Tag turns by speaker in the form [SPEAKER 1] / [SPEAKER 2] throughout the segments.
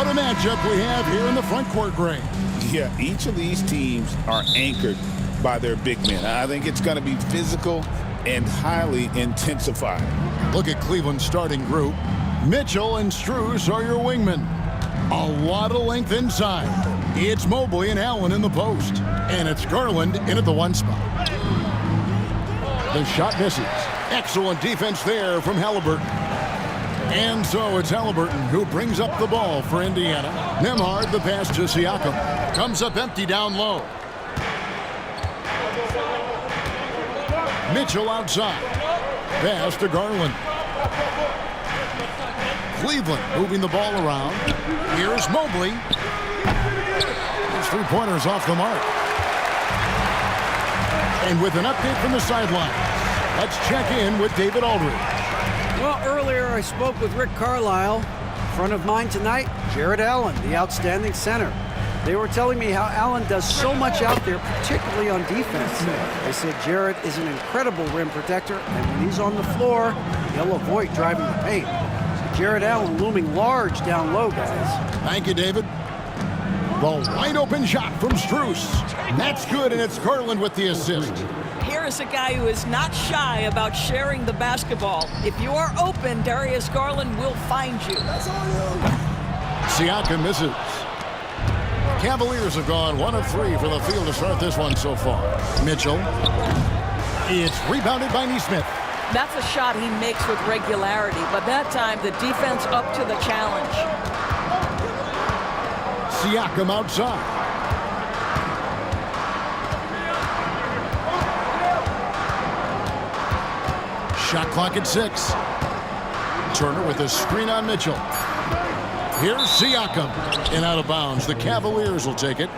[SPEAKER 1] What a matchup we have here in the front court, Gray.
[SPEAKER 2] Yeah, each of these teams are anchored by their big men. I think it's going to be physical and highly intensified.
[SPEAKER 1] Look at Cleveland's starting group. Mitchell and Strus are your wingmen. A lot of length inside. It's Mobley and Allen in the post. And it's Garland in at the 1 spot. The shot misses. Excellent defense there from Halliburton. And so it's Halliburton who brings up the ball for Indiana. Nembhard, the pass to Siakam. Comes up empty down low. Mitchell outside. Pass to Garland. Cleveland moving the ball around. Here's Mobley. His three-pointers off the mark. And with an update from the sidelines, let's check in with David Aldridge.
[SPEAKER 3] Well, earlier I spoke with Rick Carlisle. In front of mine tonight, Jared Allen, the outstanding center. They were telling me how Allen does so much out there, particularly on defense. They said Jared is an incredible rim protector, and when he's on the floor, he'll avoid driving the paint. So Jared Allen looming large down low, guys.
[SPEAKER 1] Thank you, David. The wide open shot from Strus. That's good, and it's Garland with the assist.
[SPEAKER 4] Here is a guy who is not shy about sharing the basketball. If you are open, Darius Garland will find you.
[SPEAKER 1] Siakam misses. Cavaliers have gone 1 of 3 for the field to start this one so far. Mitchell. It's rebounded by Nesmith.
[SPEAKER 4] That's a shot he makes with regularity, but that time the defense up to the challenge.
[SPEAKER 1] Siakam outside. Shot clock at 6. Turner with a screen on Mitchell. Here's Siakam. And out of bounds. The Cavaliers will take it.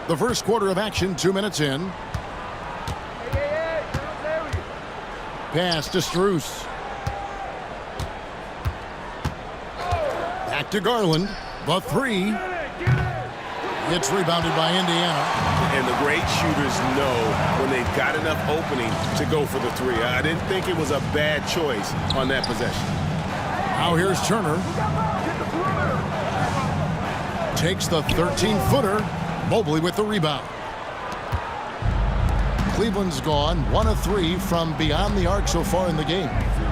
[SPEAKER 1] The first quarter of action, 2 minutes in. Pass to Strus. Back to Garland. The 3. It's rebounded by Indiana.
[SPEAKER 5] And the great shooters know when they've got enough opening to go for the 3. I didn't think it was a bad choice on that possession.
[SPEAKER 1] Now here's Turner. Takes the 13-footer. Mobley with the rebound. Cleveland's gone 1 of 3 from beyond the arc so far in the game.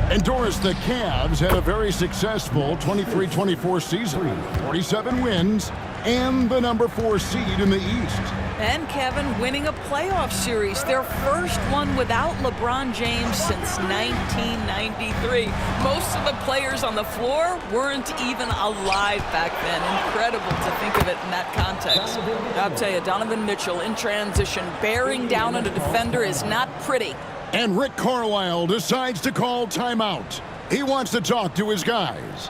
[SPEAKER 1] And Doris, the Cavs had a very successful 23-24 season. 47 wins and the number 4 seed in the East.
[SPEAKER 4] And Kevin winning a playoff series, their first one without LeBron James since 1993. Most of the players on the floor weren't even alive back then. Incredible to think of it in that context. I'll tell you, Donovan Mitchell in transition, bearing down on a defender is not pretty.
[SPEAKER 1] And Rick Carlisle decides to call timeout. He wants to talk to his guys.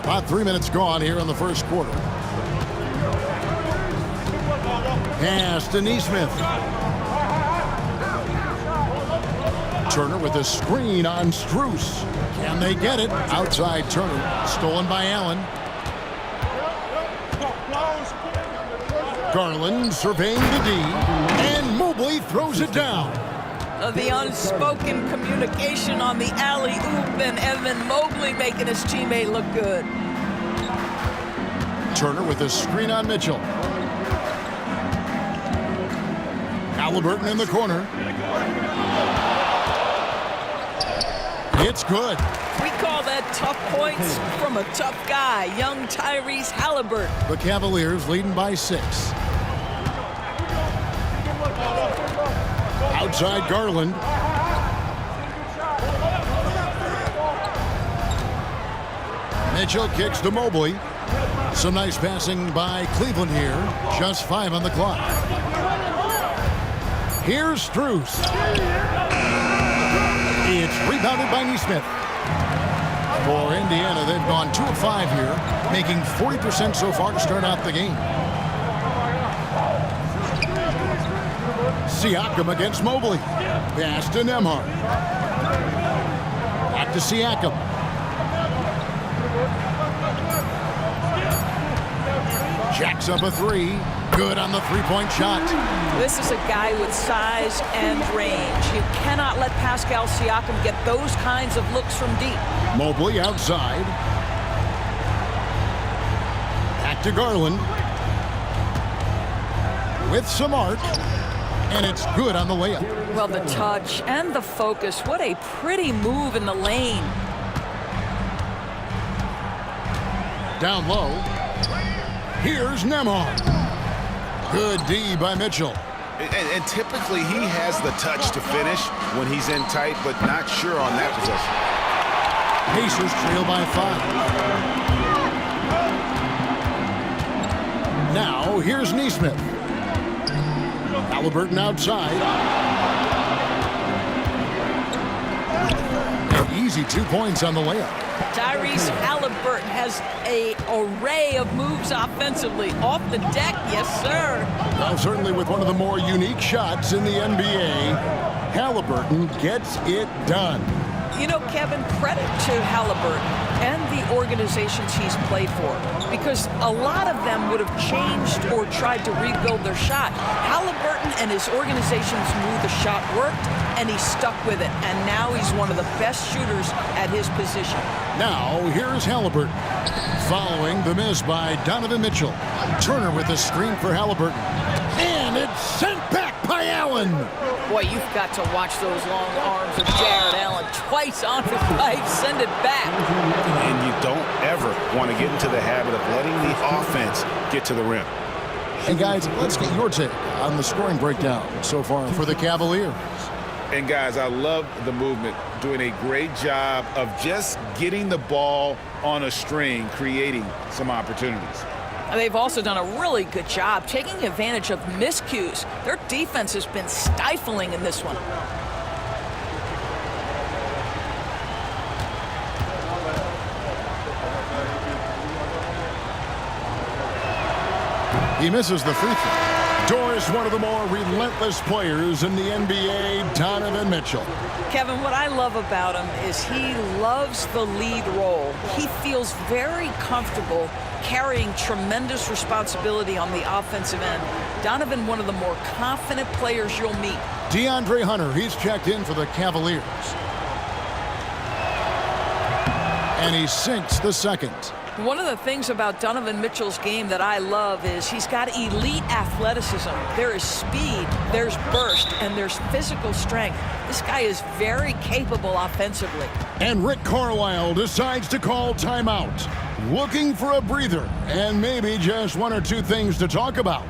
[SPEAKER 1] About 3 minutes gone here in the first quarter. Pass to Neesmith. Turner with a screen on Strus. Can they get it? Outside Turner. Stolen by Allen. Garland surveying the D. And Mobley throws it down.
[SPEAKER 4] The unspoken communication on the alley-oop, and Evan Mobley making his teammate look good.
[SPEAKER 1] Turner with a screen on Mitchell. Halliburton in the corner. It's good.
[SPEAKER 4] We call that tough points from a tough guy, young Tyrese Halliburton.
[SPEAKER 1] The Cavaliers leading by 6. Outside Garland. Mitchell kicks to Mobley. Some nice passing by Cleveland here. Just 5 on the clock. Here's Strus. It's rebounded by Neesmith. For Indiana, they've gone 2 of 5 here, making 40% so far to start out the game. Siakam against Mobley. Pass to Nembhard. Back to Siakam. Jacks up a 3. Good on the three-point shot.
[SPEAKER 4] This is a guy with size and range. You cannot let Pascal Siakam get those kinds of looks from deep.
[SPEAKER 1] Mobley outside. Back to Garland. With some arc. And it's good on the layup.
[SPEAKER 4] Well, the touch and the focus. What a pretty move in the lane.
[SPEAKER 1] Down low. Here's Nembhard. Good D by Mitchell.
[SPEAKER 2] And typically he has the touch to finish when he's in tight, but not sure on that possession.
[SPEAKER 1] Pacers trail by 5. Now here's Neesmith. Halliburton outside. An easy 2 points on the layup.
[SPEAKER 4] Tyrese Halliburton has an array of moves offensively. Off the deck, yes, sir.
[SPEAKER 1] Well, certainly with one of the more unique shots in the NBA, Halliburton gets it done.
[SPEAKER 4] You know, Kevin, credit to Halliburton and the organizations he's played for, because a lot of them would have changed or tried to rebuild their shot. Halliburton and his organizations knew the shot worked, and he stuck with it, and now he's one of the best shooters at his position.
[SPEAKER 1] Now, here's Halliburton. Following the miss by Donovan Mitchell. Turner with a screen for Halliburton. And it's sent back by Allen.
[SPEAKER 4] Boy, you've got to watch those long arms of Jared Allen. Twice on the pipe, send it back.
[SPEAKER 2] And you don't ever want to get into the habit of letting the offense get to the rim.
[SPEAKER 1] Hey, guys, let's get your take on the scoring breakdown so far for the Cavaliers.
[SPEAKER 2] And, guys, I love the movement, doing a great job of just getting the ball on a string, creating some opportunities.
[SPEAKER 4] They've also done a really good job taking advantage of miscues. Their defense has been stifling in this one.
[SPEAKER 1] He misses the free throw. Doris, one of the more relentless players in the NBA, Donovan Mitchell.
[SPEAKER 4] Kevin, what I love about him is he loves the lead role. He feels very comfortable carrying tremendous responsibility on the offensive end. Donovan, one of the more confident players you'll meet.
[SPEAKER 1] DeAndre Hunter, he's checked in for the Cavaliers. And he sinks the second.
[SPEAKER 4] One of the things about Donovan Mitchell's game that I love is he's got elite athleticism. There is speed, there's burst, and there's physical strength. This guy is very capable offensively.
[SPEAKER 1] And Rick Carlisle decides to call timeout. Looking for a breather and maybe just 1 or 2 things to talk about.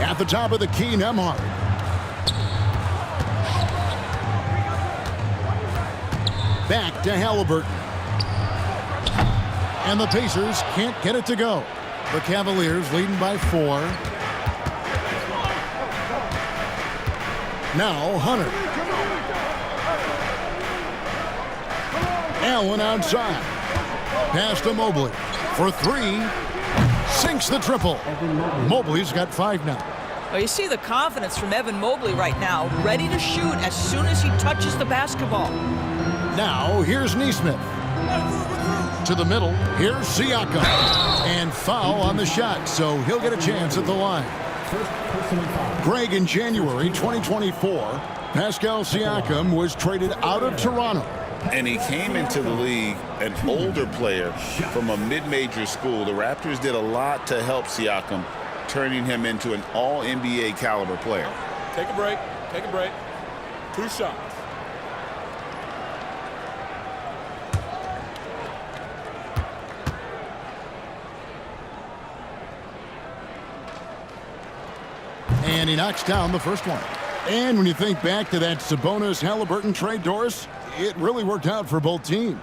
[SPEAKER 1] At the top of the key, Nemhard. Back to Halliburton. And the Pacers can't get it to go. The Cavaliers leading by 4. Now Hunter. Allen outside. Pass to Mobley for 3. Sinks the triple. Mobley's got 5 now.
[SPEAKER 4] Well, you see the confidence from Evan Mobley right now, ready to shoot as soon as he touches the basketball.
[SPEAKER 1] Now here's Nesmith. To the middle. Here's Siakam. And foul on the shot, so he'll get a chance at the line. Greg, in January 2024, Pascal Siakam was traded out of Toronto.
[SPEAKER 2] And he came into the league an older player from a mid-major school. The Raptors did a lot to help Siakam, turning him into an all-NBA caliber player.
[SPEAKER 6] Take a break. Take a break. 2 shots.
[SPEAKER 1] And he knocks down the first one. And when you think back to that Sabonis-Halliburton trade, Doris, it really worked out for both teams.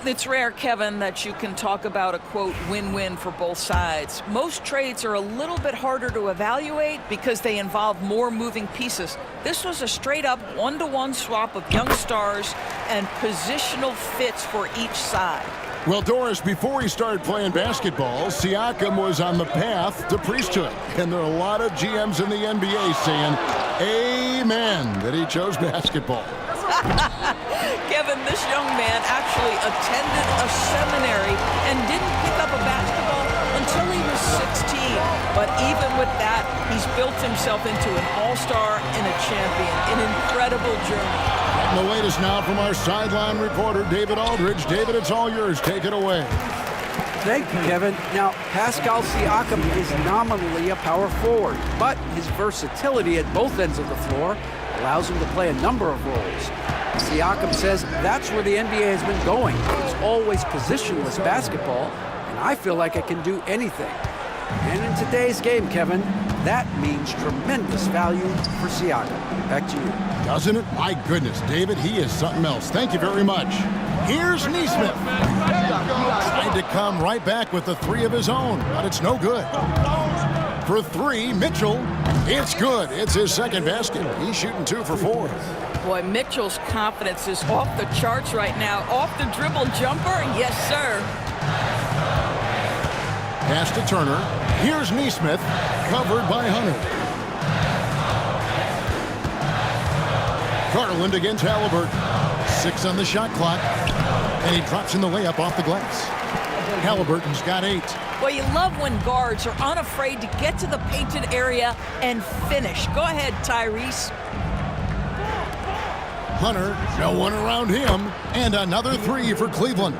[SPEAKER 4] It's rare, Kevin, that you can talk about a, quote, win-win for both sides. Most trades are a little bit harder to evaluate because they involve more moving pieces. This was a straight-up one-to-one swap of young stars and positional fits for each side.
[SPEAKER 1] Well, Doris, before he started playing basketball, Siakam was on the path to priesthood. And there are a lot of GMs in the NBA saying, amen, that he chose basketball.
[SPEAKER 4] Kevin, this young man actually attended a seminary and didn't pick up a basketball until he was 16. But even with that, he's built himself into an all-star and a champion. An incredible journey.
[SPEAKER 1] And the latest now from our sideline reporter, David Aldridge. David, it's all yours. Take it away.
[SPEAKER 3] Thank you, Kevin. Now, Pascal Siakam is nominally a power forward, but his versatility at both ends of the floor allows him to play a number of roles. Siakam says that's where the NBA has been going. It's always positionless basketball, and I feel like I can do anything. And in today's game, Kevin, that means tremendous value for Siakam. Back to you.
[SPEAKER 1] Doesn't it? My goodness, David, he is something else. Thank you very much. Here's Nesmith. Trying to come right back with the 3 of his own, but it's no good. For 3, Mitchell. It's good. It's his second basket. He's shooting 2 for 4.
[SPEAKER 4] Boy, Mitchell's confidence is off the charts right now. Off the dribble jumper, yes, sir.
[SPEAKER 1] Pass to Turner. Here's Nesmith, covered by Hunter. Garland against Halliburton. 6 on the shot clock. And he drops in the layup off the glass. Halliburton's got 8.
[SPEAKER 4] Well, you love when guards are unafraid to get to the painted area and finish. Go ahead, Tyrese.
[SPEAKER 1] Hunter, no one around him. And another 3 for Cleveland.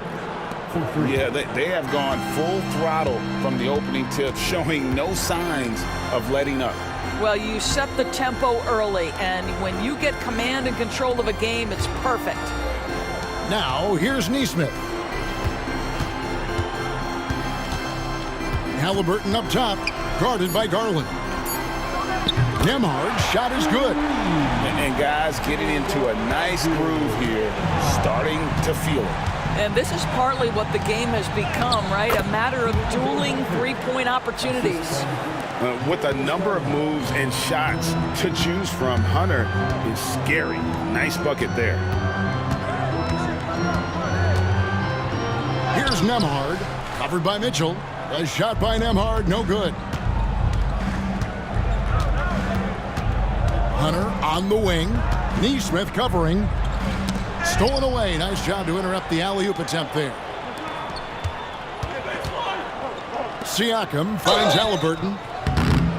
[SPEAKER 2] Yeah, they have gone full throttle from the opening tip, showing no signs of letting up.
[SPEAKER 4] Well, you set the tempo early, and when you get command and control of a game, it's perfect.
[SPEAKER 1] Now, here's Nesmith. Halliburton up top, guarded by Garland. Nemhard's shot is good.
[SPEAKER 2] And guys getting into a nice groove here, starting to feel it.
[SPEAKER 4] And this is partly what the game has become, right? A matter of dueling three-point opportunities.
[SPEAKER 2] With a number of moves and shots to choose from, Hunter is scary. Nice bucket there.
[SPEAKER 1] Here's Nemhard, covered by Mitchell. A shot by Nemhard, no good. Hunter on the wing. Nesmith covering. Stolen away. Nice job to interrupt the alley-oop attempt there. Siakam finds Halliburton.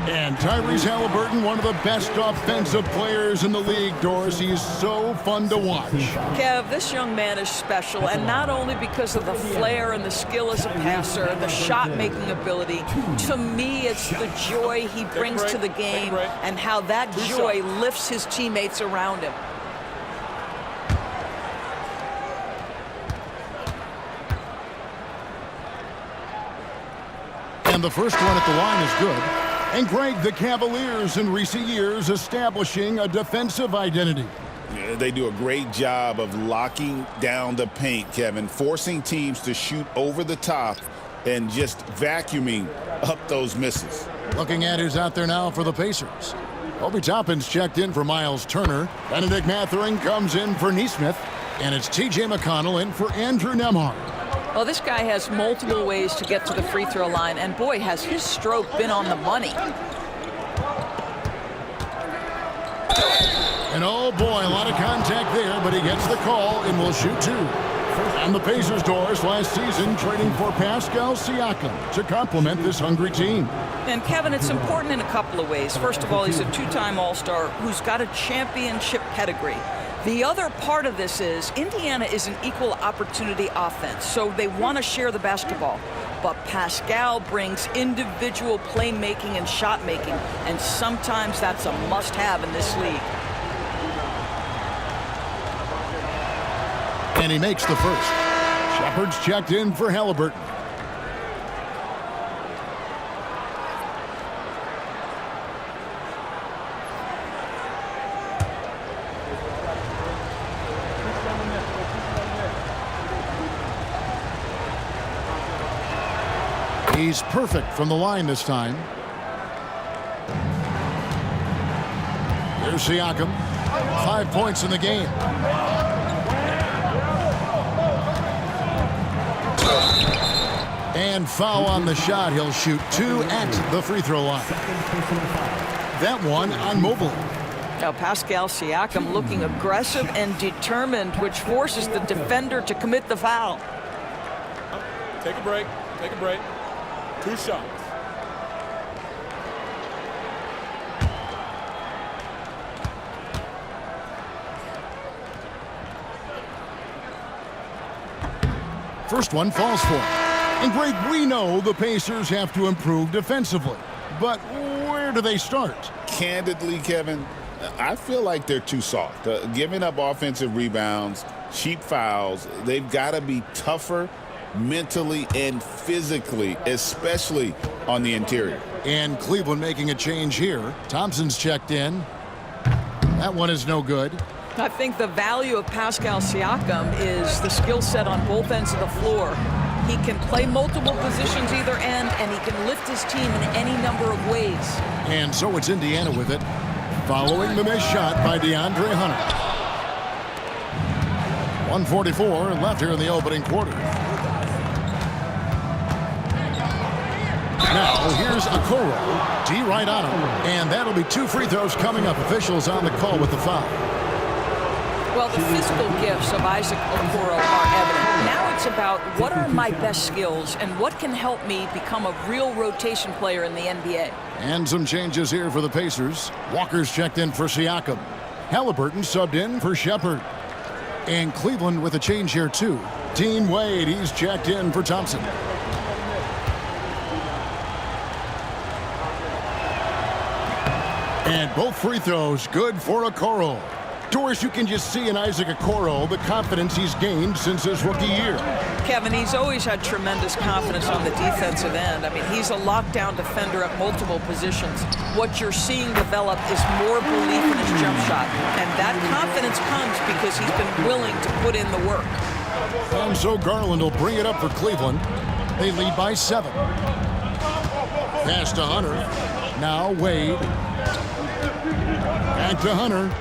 [SPEAKER 1] And Tyrese Halliburton, one of the best offensive players in the league, Doris. He's so fun to watch.
[SPEAKER 4] Kev, this young man is special, and not only because of the flair and the skill as a passer, the shot-making ability. To me, it's the joy he brings to the game and how that joy lifts his teammates around him.
[SPEAKER 1] And the first one at the line is good. And Greg, the Cavaliers in recent years establishing a defensive identity.
[SPEAKER 2] Yeah, they do a great job of locking down the paint, Kevin, forcing teams to shoot over the top and just vacuuming up those misses.
[SPEAKER 1] Looking at who's out there now for the Pacers. Obi Toppin's checked in for Miles Turner. Benedict Mathurin comes in for Nesmith. And it's T.J. McConnell in for Andrew Nembhard.
[SPEAKER 4] Well, this guy has multiple ways to get to the free throw line, and boy, has his stroke been on the money.
[SPEAKER 1] And oh boy, a lot of contact there, but he gets the call and will shoot two. On the Pacers' doors last season, trading for Pascal Siakam to complement this hungry team.
[SPEAKER 4] And Kevin, it's important in a couple of ways. First of all, he's a two-time All-Star who's got a championship pedigree. The other part of this is Indiana is an equal opportunity offense, so they want to share the basketball. But Pascal brings individual playmaking and shot making, and sometimes that's a must-have in this league.
[SPEAKER 1] And he makes the first. Shepard's checked in for Halliburton. He's perfect from the line this time. Here's Siakam. 5 points in the game. And foul on the shot. He'll shoot two at the free throw line. That one on Mobley.
[SPEAKER 4] Now Pascal Siakam looking aggressive and determined, which forces the defender to commit the foul.
[SPEAKER 6] Take a break. Take a break. 2 shots.
[SPEAKER 1] First one falls for him. And Greg, we know the Pacers have to improve defensively. But where do they start?
[SPEAKER 2] Candidly, Kevin, I feel like they're too soft. Giving up offensive rebounds, cheap fouls, they've got to be tougher mentally and physically, especially on the interior.
[SPEAKER 1] And Cleveland making a change here. Thompson's checked in. That one is no good.
[SPEAKER 4] I think the value of Pascal Siakam is the skill set on both ends of the floor. He can play multiple positions either end, and he can lift his team in any number of ways.
[SPEAKER 1] And so it's Indiana with it, following the missed shot by DeAndre Hunter. 1:44 left here in the opening quarter. Now here's Okoro. D right on him. And that'll be 2 free throws coming up. Officials on the call with the foul.
[SPEAKER 4] Well, the physical gifts of Isaac Okoro are evident. Now it's about what are my best skills and what can help me become a real rotation player in the NBA.
[SPEAKER 1] And some changes here for the Pacers. Walker's checked in for Siakam. Halliburton subbed in for Shepard. And Cleveland with a change here too. Dean Wade, he's checked in for Thompson. And both free throws good for Okoro. Doris, you can just see in Isaac Okoro the confidence he's gained since his rookie year.
[SPEAKER 4] Kevin, he's always had tremendous confidence on the defensive end. I mean, he's a lockdown defender at multiple positions. What you're seeing develop is more belief in his jump shot. And that confidence comes because he's been willing to put in the work.
[SPEAKER 1] And so Garland will bring it up for Cleveland. They lead by 7. Pass to Hunter. Now Wade. Back to Hunter.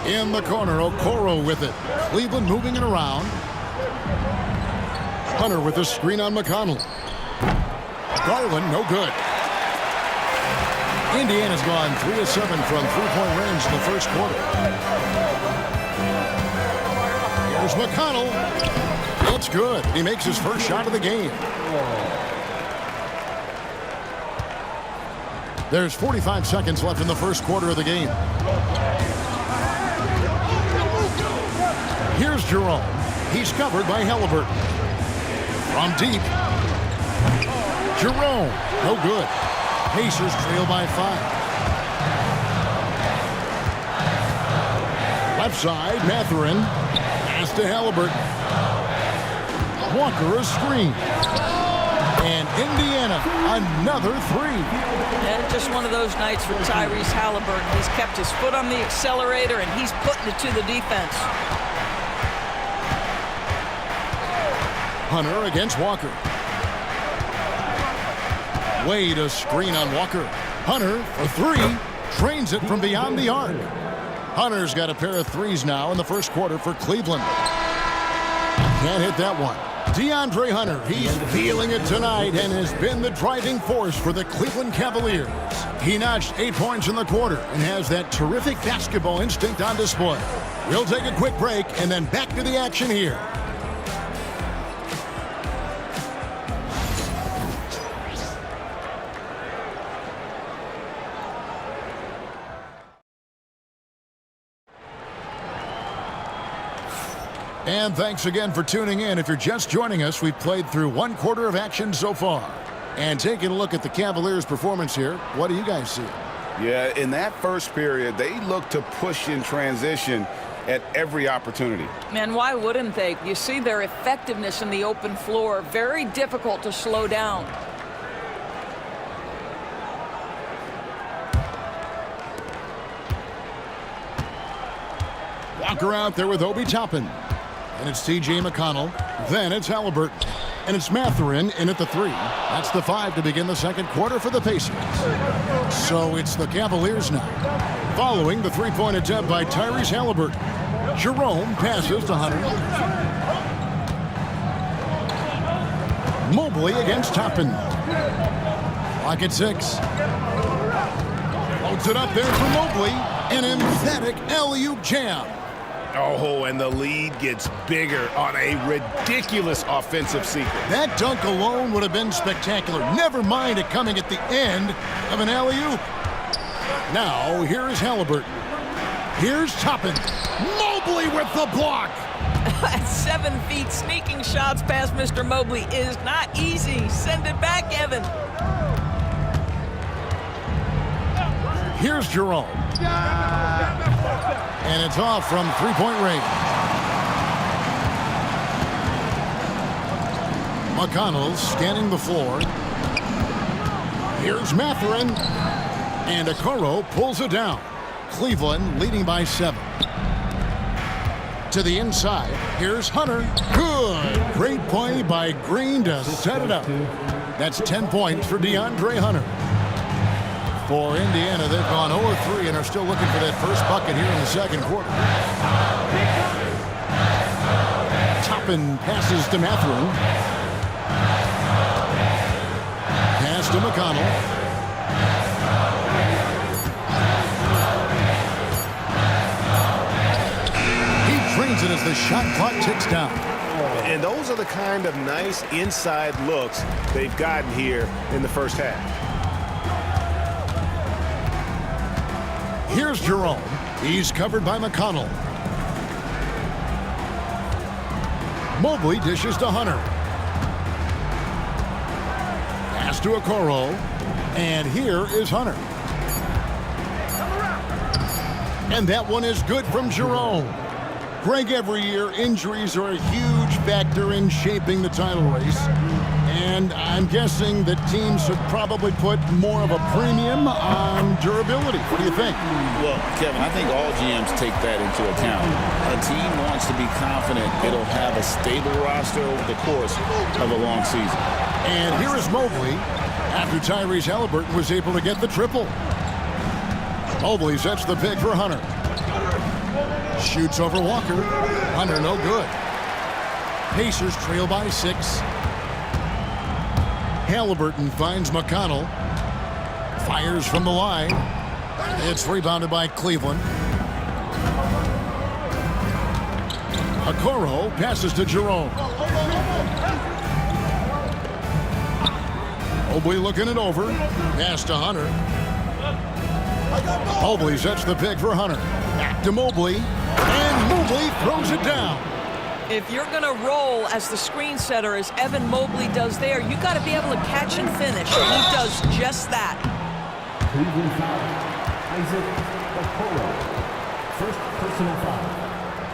[SPEAKER 1] In the corner, Okoro with it. Cleveland moving it around. Hunter with a screen on McConnell. Garland, no good. Indiana's gone 3 of 7 from three-point range in the first quarter. Here's McConnell. It's good. He makes his first shot of the game. There's 45 seconds left in the first quarter of the game. Here's Jerome. He's covered by Halliburton. From deep. Jerome. No good. Pacers trail by 5. Left side, Mathurin. Pass to Halliburton. Walker a screen. And Indiana, another three.
[SPEAKER 4] And just one of those nights for Tyrese Halliburton. He's kept his foot on the accelerator, and he's putting it to the defense.
[SPEAKER 1] Hunter against Walker. Wade a screen on Walker. Hunter for three. Drains it from beyond the arc. Hunter's got a pair of threes now in the first quarter for Cleveland. Can't hit that one. DeAndre Hunter, he's feeling it tonight and has been the driving force for the Cleveland Cavaliers. He notched 8 points in the quarter and has that terrific basketball instinct on display. We'll take a quick break and then back to the action here. And thanks again for tuning in. If you're just joining us, we've played through one quarter of action so far. And taking a look at the Cavaliers' performance here, what do you guys see?
[SPEAKER 2] Yeah, in that first period, they looked to push in transition at every opportunity.
[SPEAKER 4] Man, why wouldn't they? You see their effectiveness in the open floor. Very difficult to slow down.
[SPEAKER 1] Walker out there with Obi Toppin. And it's T.J. McConnell. Then it's Halliburton. And it's Mathurin in at the three. That's the 5 to begin the second quarter for the Pacers. So it's the Cavaliers now. Following the three-point attempt by Tyrese Halliburton. Jerome passes to Hunter. Mobley against Toppin. Clock at 6. Holds it up there for Mobley. An emphatic alley-oop jam.
[SPEAKER 5] Oh, and the lead gets bigger on a ridiculous offensive sequence.
[SPEAKER 1] That dunk alone would have been spectacular. Never mind it coming at the end of an alley-oop. Now, here's Halliburton. Here's Toppin. Mobley with the block.
[SPEAKER 4] At 7 feet, sneaking shots past Mr. Mobley is not easy. Send it back, Evan.
[SPEAKER 1] Here's Jerome. And it's off from three-point range. McConnell's scanning the floor. Here's Mathurin. And Okoro pulls it down. Cleveland leading by 7. To the inside. Here's Hunter. Good. Great play by Green to set it up. That's 10 points for DeAndre Hunter. For Indiana, they've gone 0-3 and are still looking for that first bucket here in the second quarter. Toppin passes to Mathurin. Pass to McConnell. He drains it as the shot clock ticks down.
[SPEAKER 5] And those are the kind of nice inside looks they've gotten here in the first half.
[SPEAKER 1] Here's Jerome. He's covered by McConnell. Mobley dishes to Hunter. Pass to Okoro. And here is Hunter. And that one is good from Jerome. Greg, every year, injuries are a huge factor in shaping the title race. And I'm guessing that teams should probably put more of a premium on durability. What do you think?
[SPEAKER 2] Well, Kevin, I think all GMs take that into account. A team wants to be confident it'll have a stable roster over the course of a long season.
[SPEAKER 1] And here is Mobley after Tyrese Halliburton was able to get the triple. Mobley sets the pick for Hunter. Shoots over Walker. Hunter no good. Pacers trail by 6. Halliburton finds McConnell. Fires from the line. It's rebounded by Cleveland. Okoro passes to Jerome. Mobley looking it over. Pass to Hunter. Mobley sets the pick for Hunter. Back to Mobley. And Mobley throws it down.
[SPEAKER 4] If you're going to roll as the screen setter as Evan Mobley does there, you got to be able to catch and finish. He does just that.
[SPEAKER 7] Cleveland foul. Isaac Okoro. First personal foul.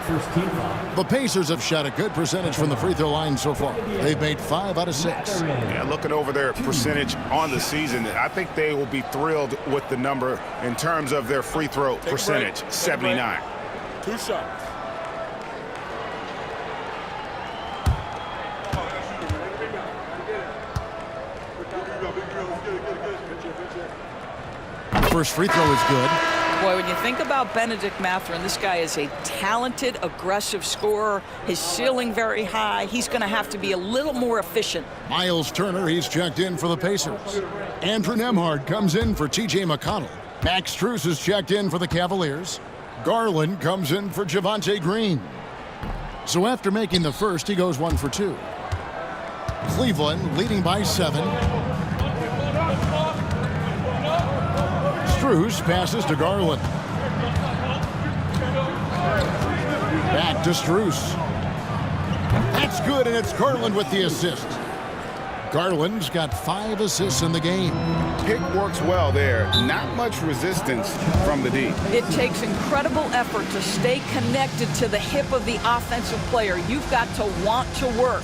[SPEAKER 7] First team foul.
[SPEAKER 1] The Pacers have shot a good percentage from the free throw line so far. They've made 5 out of 6.
[SPEAKER 5] Yeah, looking over their percentage on the season, I think they will be thrilled with the number in terms of their free throw percentage, 79.
[SPEAKER 6] 2 shots.
[SPEAKER 1] First free throw is good.
[SPEAKER 4] Boy, when you think about Benedict Mathurin, this guy is a talented, aggressive scorer. His ceiling very high. He's going to have to be a little more efficient.
[SPEAKER 1] Miles Turner, he's checked in for the Pacers. Andrew Nembhard comes in for T.J. McConnell. Max Strus is checked in for the Cavaliers. Garland comes in for Javonte Green. So after making the first, he goes 1 for 2. Cleveland leading by 7. Strus passes to Garland. Back to Strus. That's good, and it's Garland with the assist. Garland's got 5 assists in the game.
[SPEAKER 2] Pick works well there. Not much resistance from the D.
[SPEAKER 4] It takes incredible effort to stay connected to the hip of the offensive player. You've got to want to work.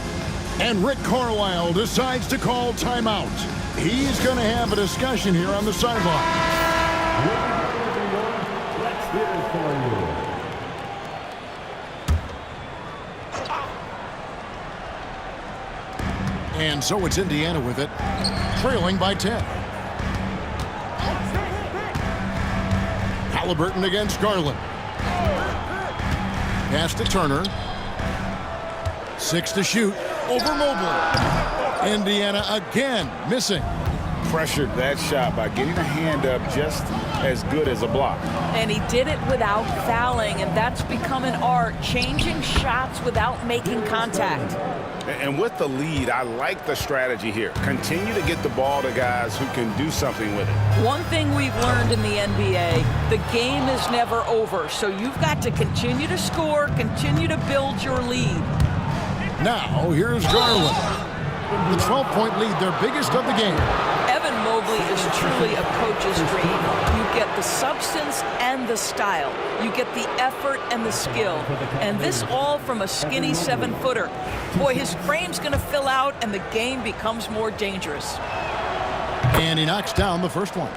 [SPEAKER 1] And Rick Carlisle decides to call timeout. He's going to have a discussion here on the sideline.
[SPEAKER 7] Let's hear it for you.
[SPEAKER 1] And so it's Indiana with it, trailing by 10. Halliburton against Garland. Pass to Turner. 6 to shoot. Over Mobley. Indiana again missing.
[SPEAKER 2] Pressured that shot by getting a hand up just as good as a block.
[SPEAKER 4] And he did it without fouling, and that's become an art, changing shots without making contact.
[SPEAKER 2] And with the lead, I like the strategy here. Continue to get the ball to guys who can do something with it.
[SPEAKER 4] One thing we've learned in the NBA, the game is never over, so you've got to continue to score, continue to build your lead.
[SPEAKER 1] Now, here's Garland. The 12-point lead, their biggest of the game.
[SPEAKER 4] Evan Mobley is truly a coach's dream. You get the substance and the style. You get the effort and the skill. And this all from a skinny 7-footer. Boy, his frame's going to fill out, and the game becomes more dangerous.
[SPEAKER 1] And he knocks down the first one.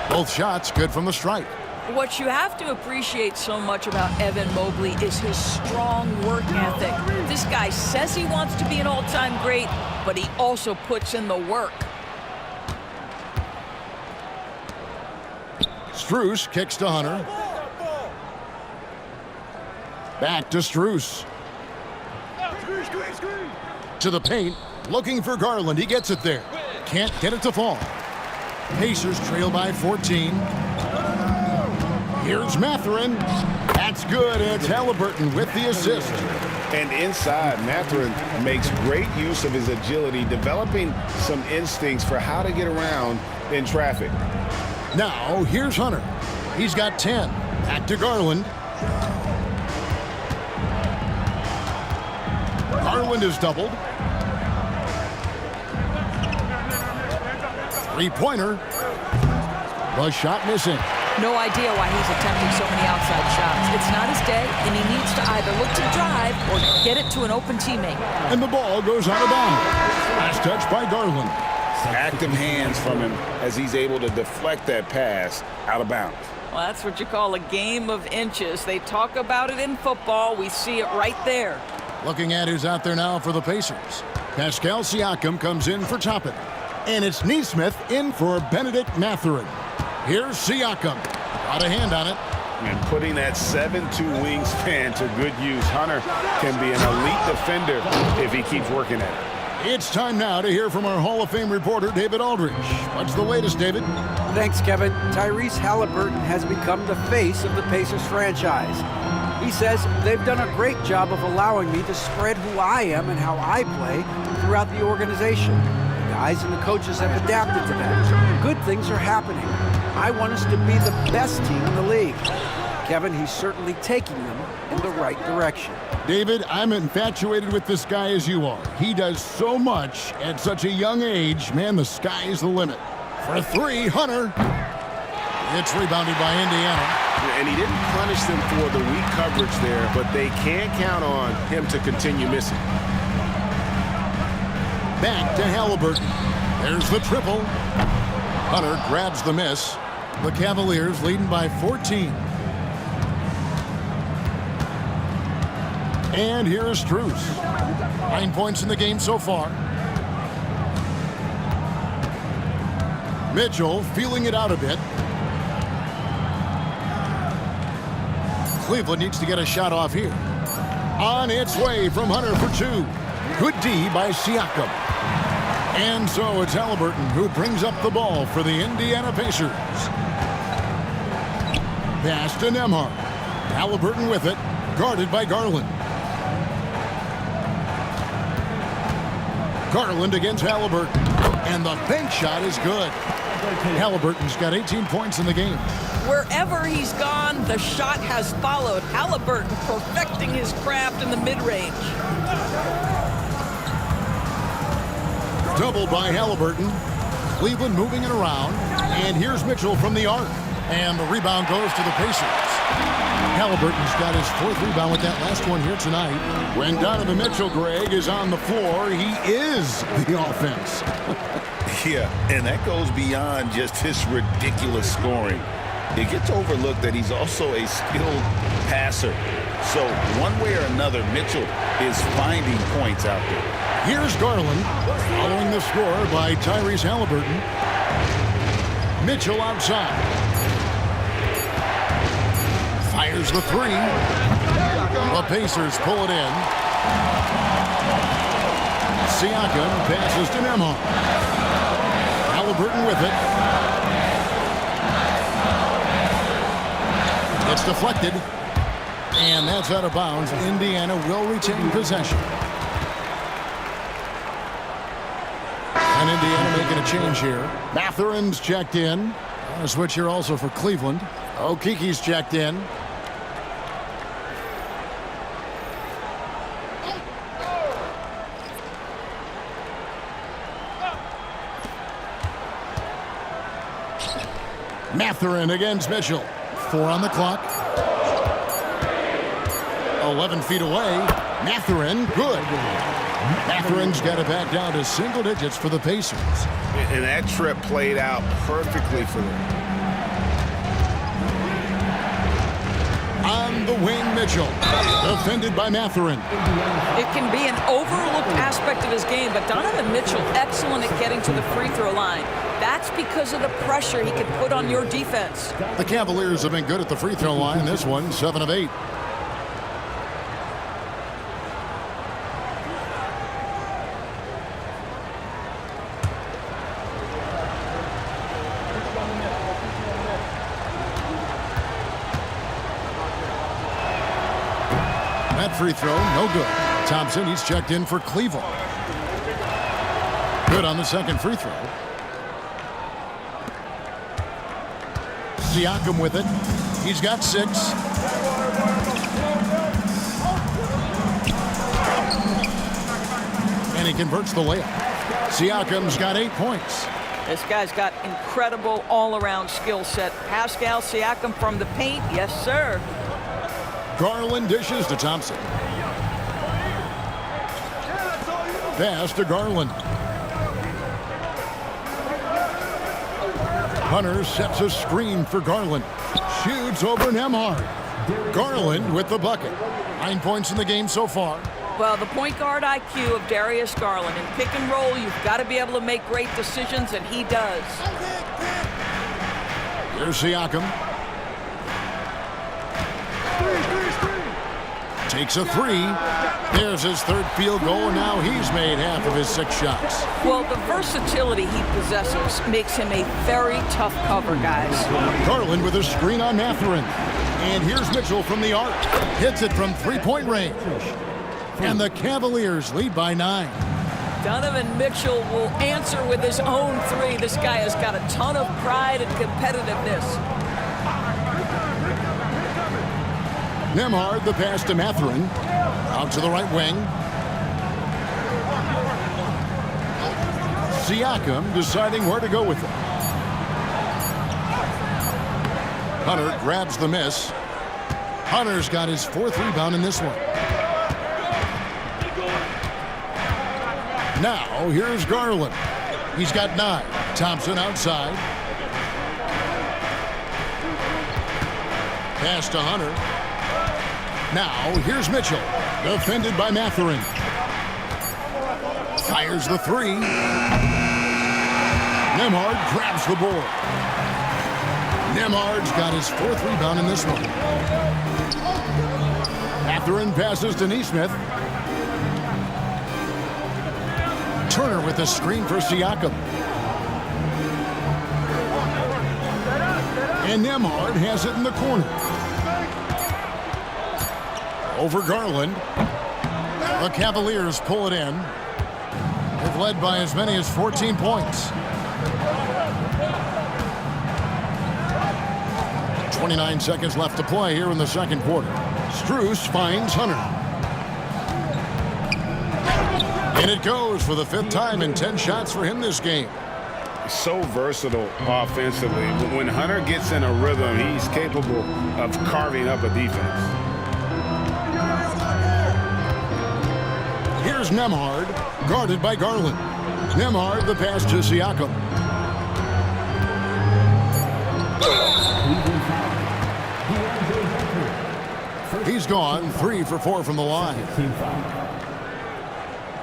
[SPEAKER 1] Both shots good from the stripe.
[SPEAKER 4] What you have to appreciate so much about Evan Mobley is his strong work ethic. This guy says he wants to be an all-time great, but he also puts in the work.
[SPEAKER 1] Strus kicks to Hunter. Back to Strus. To the paint, looking for Garland. He gets it there. Can't get it to fall. Pacers trail by 14. Here's Mathurin. That's good. It's Halliburton with the assist.
[SPEAKER 2] And inside, Mathurin makes great use of his agility, developing some instincts for how to get around in traffic.
[SPEAKER 1] Now, here's Hunter. He's got 10. Back to Garland. Garland is doubled. Three-pointer. The shot missing.
[SPEAKER 4] No idea why he's attempting so many outside shots. It's not his day, and he needs to either look to drive or get it to an open teammate.
[SPEAKER 1] And the ball goes out of bounds. Last touch by Garland.
[SPEAKER 2] Active hands from him as he's able to deflect that pass out of bounds.
[SPEAKER 4] Well, that's what you call a game of inches. They talk about it in football. We see it right there.
[SPEAKER 1] Looking at who's out there now for the Pacers. Pascal Siakam comes in for Toppin. And it's Neesmith in for Benedict Mathurin. Here's Siakam. Got a hand on it.
[SPEAKER 2] And putting that 7'2" wingspan to good use. Hunter can be an elite defender if he keeps working at it.
[SPEAKER 1] It's time now to hear from our Hall of Fame reporter, David Aldridge. What's the latest, David?
[SPEAKER 3] Thanks, Kevin. Tyrese Halliburton has become the face of the Pacers franchise. He says they've done a great job of allowing me to spread who I am and how I play throughout the organization. The guys and the coaches have adapted to that. Good things are happening. I want us to be the best team in the league. Kevin, he's certainly taking them in the right direction.
[SPEAKER 1] David, I'm infatuated with this guy as you are. He does so much at such a young age. Man, the sky is the limit. For three, Hunter. It's rebounded by Indiana.
[SPEAKER 5] And he didn't punish them for the weak coverage there, but they can't count on him to continue missing.
[SPEAKER 1] Back to Halliburton. There's the triple. Hunter grabs the miss. The Cavaliers leading by 14. And here is Strus. 9 points in the game so far. Mitchell feeling it out a bit. Cleveland needs to get a shot off here. On its way from Hunter for two. Good D by Siakam. And so it's Halliburton who brings up the ball for the Indiana Pacers. Pass to Nembhard. Halliburton with it, guarded by Garland. Garland against Halliburton. And the bank shot is good. Halliburton's got 18 points in the game.
[SPEAKER 4] Wherever he's gone, the shot has followed. Halliburton perfecting his craft in the mid-range.
[SPEAKER 1] Doubled by Halliburton. Cleveland moving it around. And here's Mitchell from the arc. And the rebound goes to the Pacers. Halliburton's got his fourth rebound with that last one here tonight. When Donovan Mitchell, Greg, is on the floor, he is the offense.
[SPEAKER 2] Yeah, and that goes beyond just his ridiculous scoring. It gets overlooked that he's also a skilled passer. So one way or another, Mitchell is finding points out there.
[SPEAKER 1] Here's Garland, following the score by Tyrese Halliburton. Mitchell outside. Fires the three. The Pacers pull it in. Siakam passes to Nembhard. Halliburton with it. It's deflected. And that's out of bounds. Indiana will retain possession. And Indiana making a change here. Mathurin's checked in. A switch here also for Cleveland. Okiki's checked in. Mathurin against Mitchell. 4 on the clock. 11 feet away. Mathurin, good. Mathurin's got it back down to single digits for the Pacers.
[SPEAKER 5] And that trip played out perfectly for them.
[SPEAKER 1] On the wing, Mitchell. Defended by Mathurin.
[SPEAKER 4] It can be an overlooked aspect of his game, but Donovan Mitchell excellent at getting to the free throw line. That's because of the pressure he can put on your defense.
[SPEAKER 1] The Cavaliers have been good at the free throw line. This one, 7 of 8. That free throw, no good. Thompson, he's checked in for Cleveland. Good on the second free throw. Siakam with it. He's got 6. And he converts the layup. Siakam's got 8 points.
[SPEAKER 4] This guy's got incredible all-around skill set. Pascal Siakam from the paint, yes, sir.
[SPEAKER 1] Garland dishes to Thompson. Pass to Garland. Hunter sets a screen for Garland. Shoots over Nembhard. Garland with the bucket. 9 points in the game so far.
[SPEAKER 4] Well, the point guard IQ of Darius Garland. In pick and roll, you've got to be able to make great decisions, and he does.
[SPEAKER 1] Here's Siakam. Takes a 3. There's his third field goal, and now he's made half of his 6 shots.
[SPEAKER 4] Well, the versatility he possesses makes him a very tough cover, guys.
[SPEAKER 1] Garland with a screen on Mathurin. And here's Mitchell from the arc. Hits it from three-point range. And the Cavaliers lead by 9.
[SPEAKER 4] Donovan Mitchell will answer with his own 3. This guy has got a ton of pride and competitiveness.
[SPEAKER 1] Nembhard, the pass to Mathurin. Out to the right wing. Siakam deciding where to go with it. Hunter grabs the miss. Hunter's got his 4th rebound in this one. Now, here's Garland. He's got 9. Thompson outside. Pass to Hunter. Now, here's Mitchell. Defended by Mathurin. Fires the 3. Nembhard grabs the board. Nembhard's got his 4th rebound in this one. Mathurin passes to Neesmith. Turner with the screen for Siakam. And Nembhard has it in the corner. Over Garland. The Cavaliers pull it in. They've led by as many as 14 points. 29 seconds left to play here in the second quarter. Strus finds Hunter. And it goes for the 5th time in 10 shots for him this game.
[SPEAKER 5] So versatile offensively. When Hunter gets in a rhythm, he's capable of carving up a defense.
[SPEAKER 1] Here's Nembhard, guarded by Garland. Nembhard, the pass to Siakam. He's gone 3 for 4 from the line.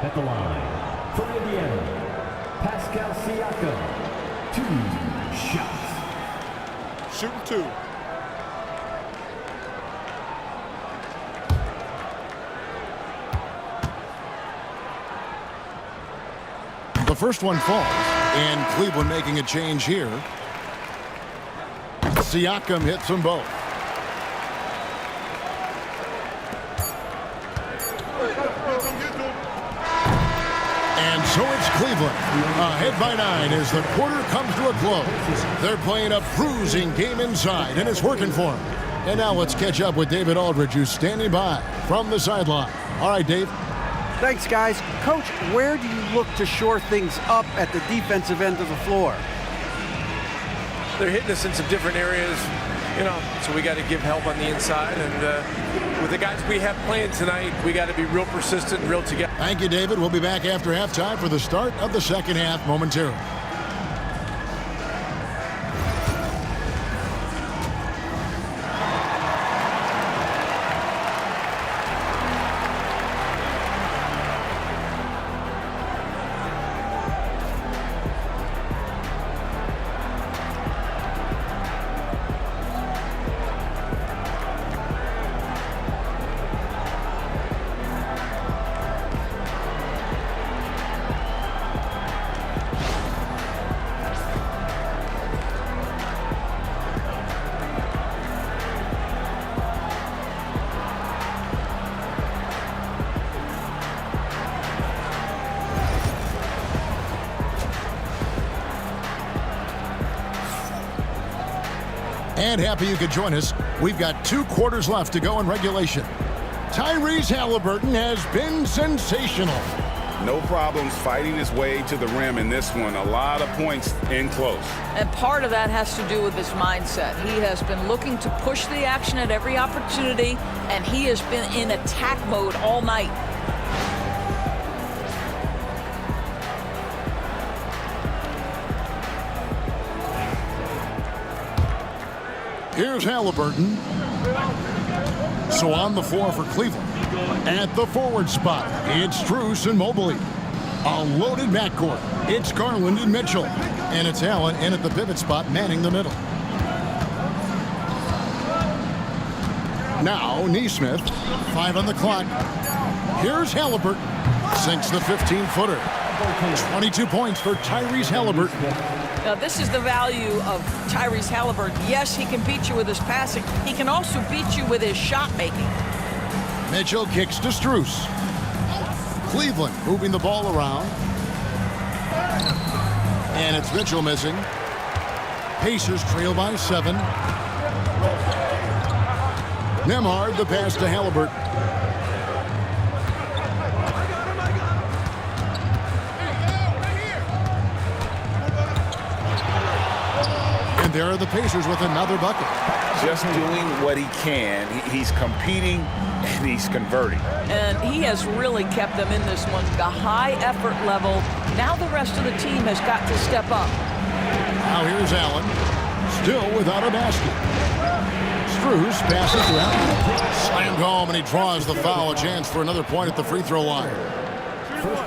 [SPEAKER 7] At the line, from Indiana, Pascal Siakam, 2 shots.
[SPEAKER 6] Shooting 2.
[SPEAKER 1] The first one falls, and Cleveland making a change here. Siakam hits them both. And so it's Cleveland, ahead by 9 as the quarter comes to a close. They're playing a bruising game inside, and it's working for them. And now let's catch up with David Aldridge, who's standing by from the sideline. All right, Dave.
[SPEAKER 3] Thanks, guys. Coach, where do you look to shore things up at the defensive end of the floor?
[SPEAKER 8] They're hitting us in some different areas, so we got to give help on the inside. And with the guys we have playing tonight, we got to be real persistent and real together.
[SPEAKER 1] Thank you, David. We'll be back after halftime for the start of the second half momentarily. And happy you could join us. We've got 2 quarters left to go in regulation. Tyrese Halliburton has been sensational.
[SPEAKER 5] No problems fighting his way to the rim in this one. A lot of points in close.
[SPEAKER 4] And part of that has to do with his mindset. He has been looking to push the action at every opportunity, and he has been in attack mode all night.
[SPEAKER 1] Here's Halliburton. So on the floor for Cleveland. At the forward spot, it's Strus and Mobley. A loaded backcourt. It's Garland and Mitchell. And it's Allen in at the pivot spot, manning the middle. Now, Neesmith. 5 on the clock. Here's Halliburton. Sinks the 15-footer. 22 points for Tyrese Halliburton.
[SPEAKER 4] Now, this is the value of Tyrese Halliburton. Yes, he can beat you with his passing. He can also beat you with his shot making.
[SPEAKER 1] Mitchell kicks to Strus. Cleveland moving the ball around. And it's Mitchell missing. Pacers trail by 7. Nembhard, the pass to Halliburton. And there are the Pacers with another bucket.
[SPEAKER 2] just doing what he can. He's competing and he's converting.
[SPEAKER 4] And he has really kept them in this one. The high effort level. Now the rest of the team has got to step up.
[SPEAKER 1] Now here's Allen, still without a basket. Strus passes to Allen. Slammed home, and he draws the foul. A chance for another point at the free throw line.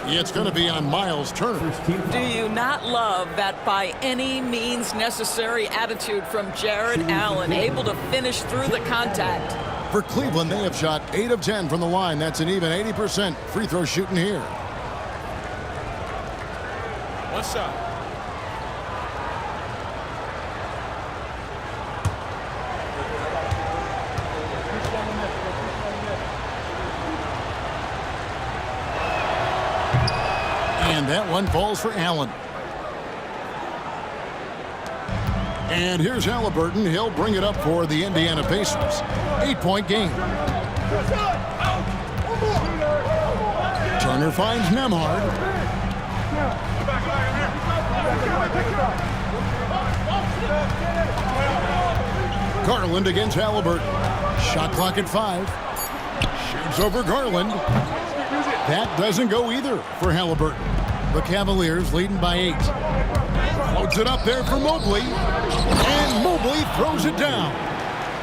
[SPEAKER 1] It's going to be on Miles Turner.
[SPEAKER 4] Do you not love that by any means necessary attitude from Jared Allen, able to finish through the contact?
[SPEAKER 1] For Cleveland, they have shot 8 of 10 from the line. That's an even 80% free throw shooting here.
[SPEAKER 6] One shot.
[SPEAKER 1] And that one falls for Allen. And here's Halliburton. He'll bring it up for the Indiana Pacers. 8-point game. Turner finds Nemhard. Garland against Halliburton. Shot clock at 5. Shoots over Garland. That doesn't go either for Halliburton. The Cavaliers leading by 8. Floats it up there for Mobley. And Mobley throws it down.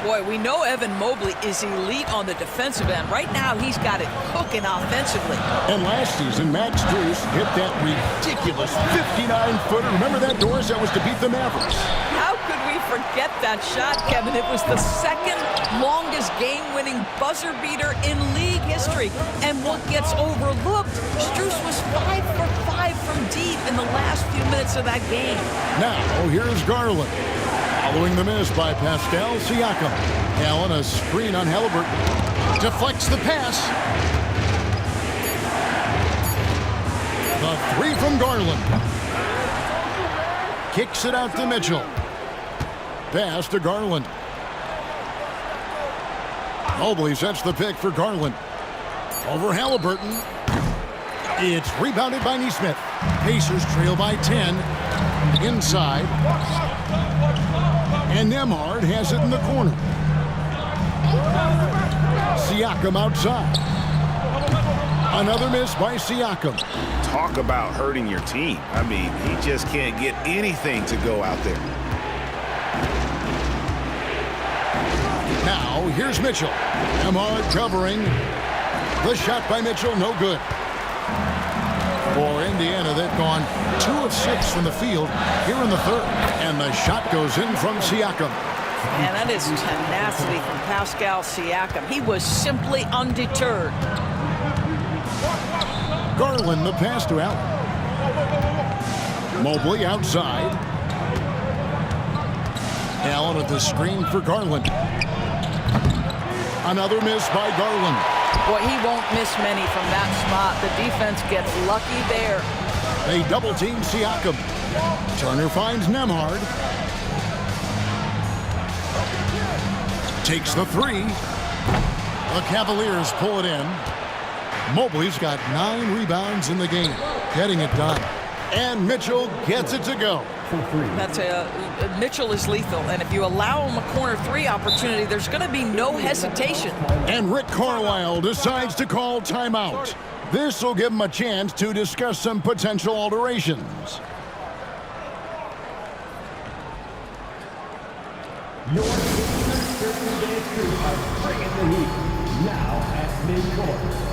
[SPEAKER 4] Boy, we know Evan Mobley is elite on the defensive end. Right now, he's got it cooking offensively.
[SPEAKER 1] And last season, Max Strus hit that ridiculous 59-footer. Remember that, Doris? That was to beat the Mavericks.
[SPEAKER 4] How could we forget that shot, Kevin? It was the second longest game-winning buzzer beater in league history. And what gets overlooked, Strus was 5 for 5 from deep in the last few minutes of that game.
[SPEAKER 1] Now, here's Garland. Following the miss by Pascal Siakam. Allen, a screen on Halliburton. Deflects the pass. The 3 from Garland. Kicks it out to Mitchell. Pass to Garland. Mobley sets the pick for Garland. Over Halliburton. It's rebounded by Nesmith. Pacers trail by 10. Inside. And Nemhard has it in the corner. Siakam outside. Another miss by Siakam.
[SPEAKER 5] Talk about hurting your team. I mean, he just can't get anything to go out there.
[SPEAKER 1] Now, here's Mitchell. Nemhard covering. The shot by Mitchell, no good. For Indiana, they've gone 2 of 6 from the field here in the third. And the shot goes in from Siakam.
[SPEAKER 4] And that is tenacity from Pascal Siakam. He was simply undeterred.
[SPEAKER 1] Garland, the pass to Allen. Mobley outside. Allen at the screen for Garland. Another miss by Garland.
[SPEAKER 4] Boy, he won't miss many from that spot. The defense gets lucky there.
[SPEAKER 1] They double team Siakam. Turner finds Nemhard. Takes the 3. The Cavaliers pull it in. Mobley's got 9 rebounds in the game, getting it done. And Mitchell gets it to go.
[SPEAKER 4] That's Mitchell is lethal, and if you allow him a corner 3 opportunity, there's going to be no hesitation.
[SPEAKER 1] And Rick Carlisle decides to call timeout. This will give him a chance to discuss some potential alterations.
[SPEAKER 7] Your 30-day streak of bringing the heat now at midcourt.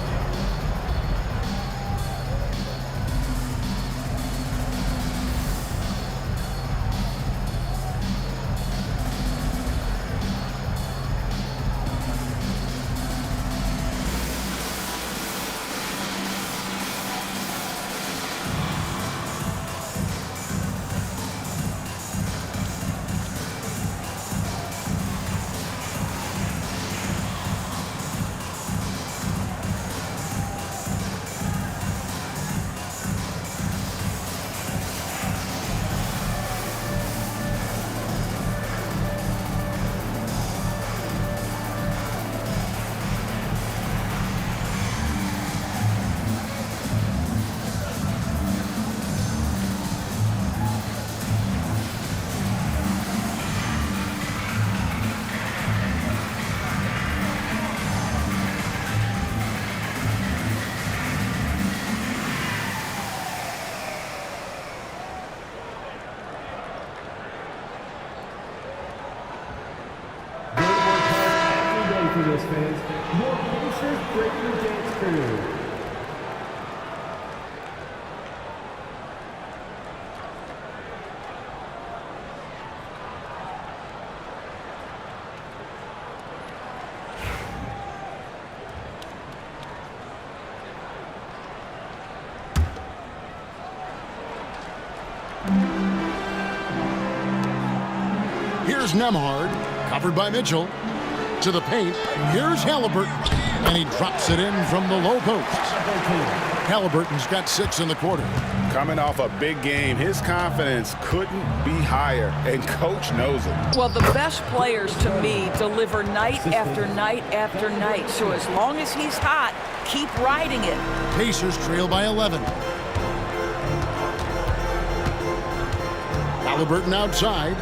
[SPEAKER 7] after this, fans. Your Pacers Breaking Dance Crew.
[SPEAKER 1] Here's Nemhard, covered by Mitchell. To the paint, here's Halliburton, and he drops it in from the low post. Halliburton's got 6 in the quarter.
[SPEAKER 2] Coming off a big game, his confidence couldn't be higher, and coach knows it.
[SPEAKER 4] Well, the best players to me deliver night after night after night. So as long as he's hot, keep riding it.
[SPEAKER 1] Pacers trail by 11. Halliburton outside.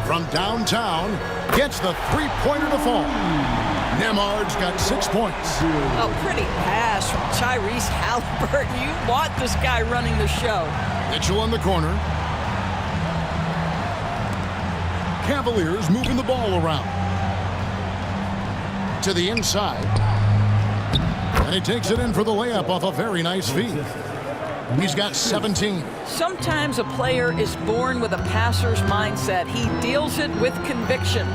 [SPEAKER 1] From downtown, gets the three-pointer to fall. Nemhard's got 6 points.
[SPEAKER 4] A pretty pass from Tyrese Halliburton. You want this guy running the show.
[SPEAKER 1] Mitchell in the corner. Cavaliers moving the ball around. To the inside. And he takes it in for the layup off a very nice feed. He's got 17.
[SPEAKER 4] Sometimes a player is born with a passer's mindset. He deals it with conviction.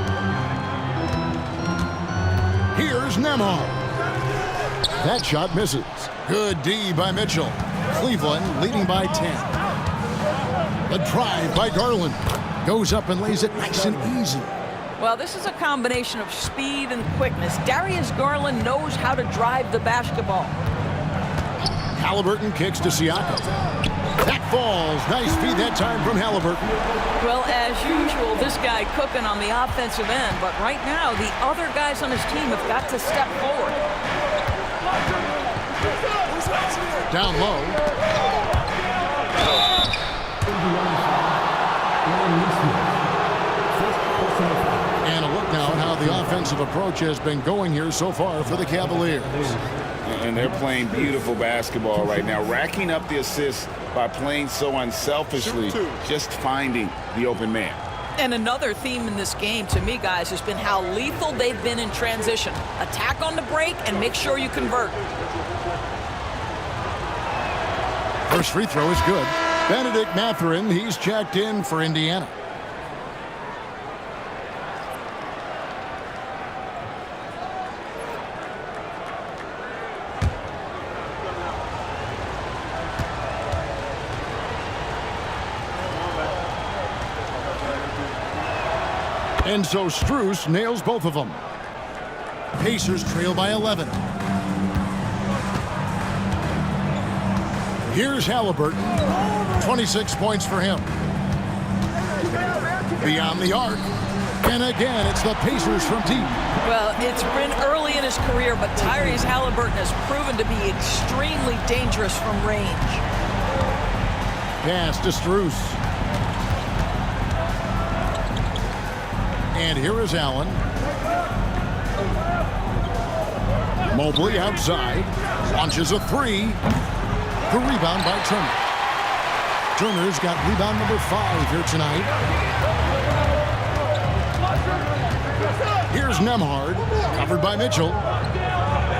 [SPEAKER 1] Here's Nemhard. That shot misses. Good D by Mitchell. Cleveland leading by 10. The drive by Garland. Goes up and lays it nice and easy.
[SPEAKER 4] Well, this is a combination of speed and quickness. Darius Garland knows how to drive the basketball.
[SPEAKER 1] Halliburton kicks to Siakam. That falls. Nice feed that time from Halliburton.
[SPEAKER 4] Well, as usual, this guy cooking on the offensive end. But right now, the other guys on his team have got to step forward.
[SPEAKER 1] Down low. And a look now at how the offensive approach has been going here so far for the Cavaliers.
[SPEAKER 2] And they're playing beautiful basketball right now, racking up the assists by playing so unselfishly, just finding the open man.
[SPEAKER 4] And another theme in this game, to me, guys, has been how lethal they've been in transition. Attack on the break and make sure you convert.
[SPEAKER 1] First free throw is good. Benedict Mathurin, he's checked in for Indiana. And so Strus nails both of them. Pacers trail by 11. Here's Halliburton. 26 points for him. Beyond the arc. And again, it's the Pacers from deep.
[SPEAKER 4] Well, it's been early in his career, but Tyrese Halliburton has proven to be extremely dangerous from range.
[SPEAKER 1] Pass to Strus. And here is Allen. Mobley outside. Launches a three. The rebound by Turner. Turner's got rebound number 5 here tonight. Here's Nemhard. Covered by Mitchell.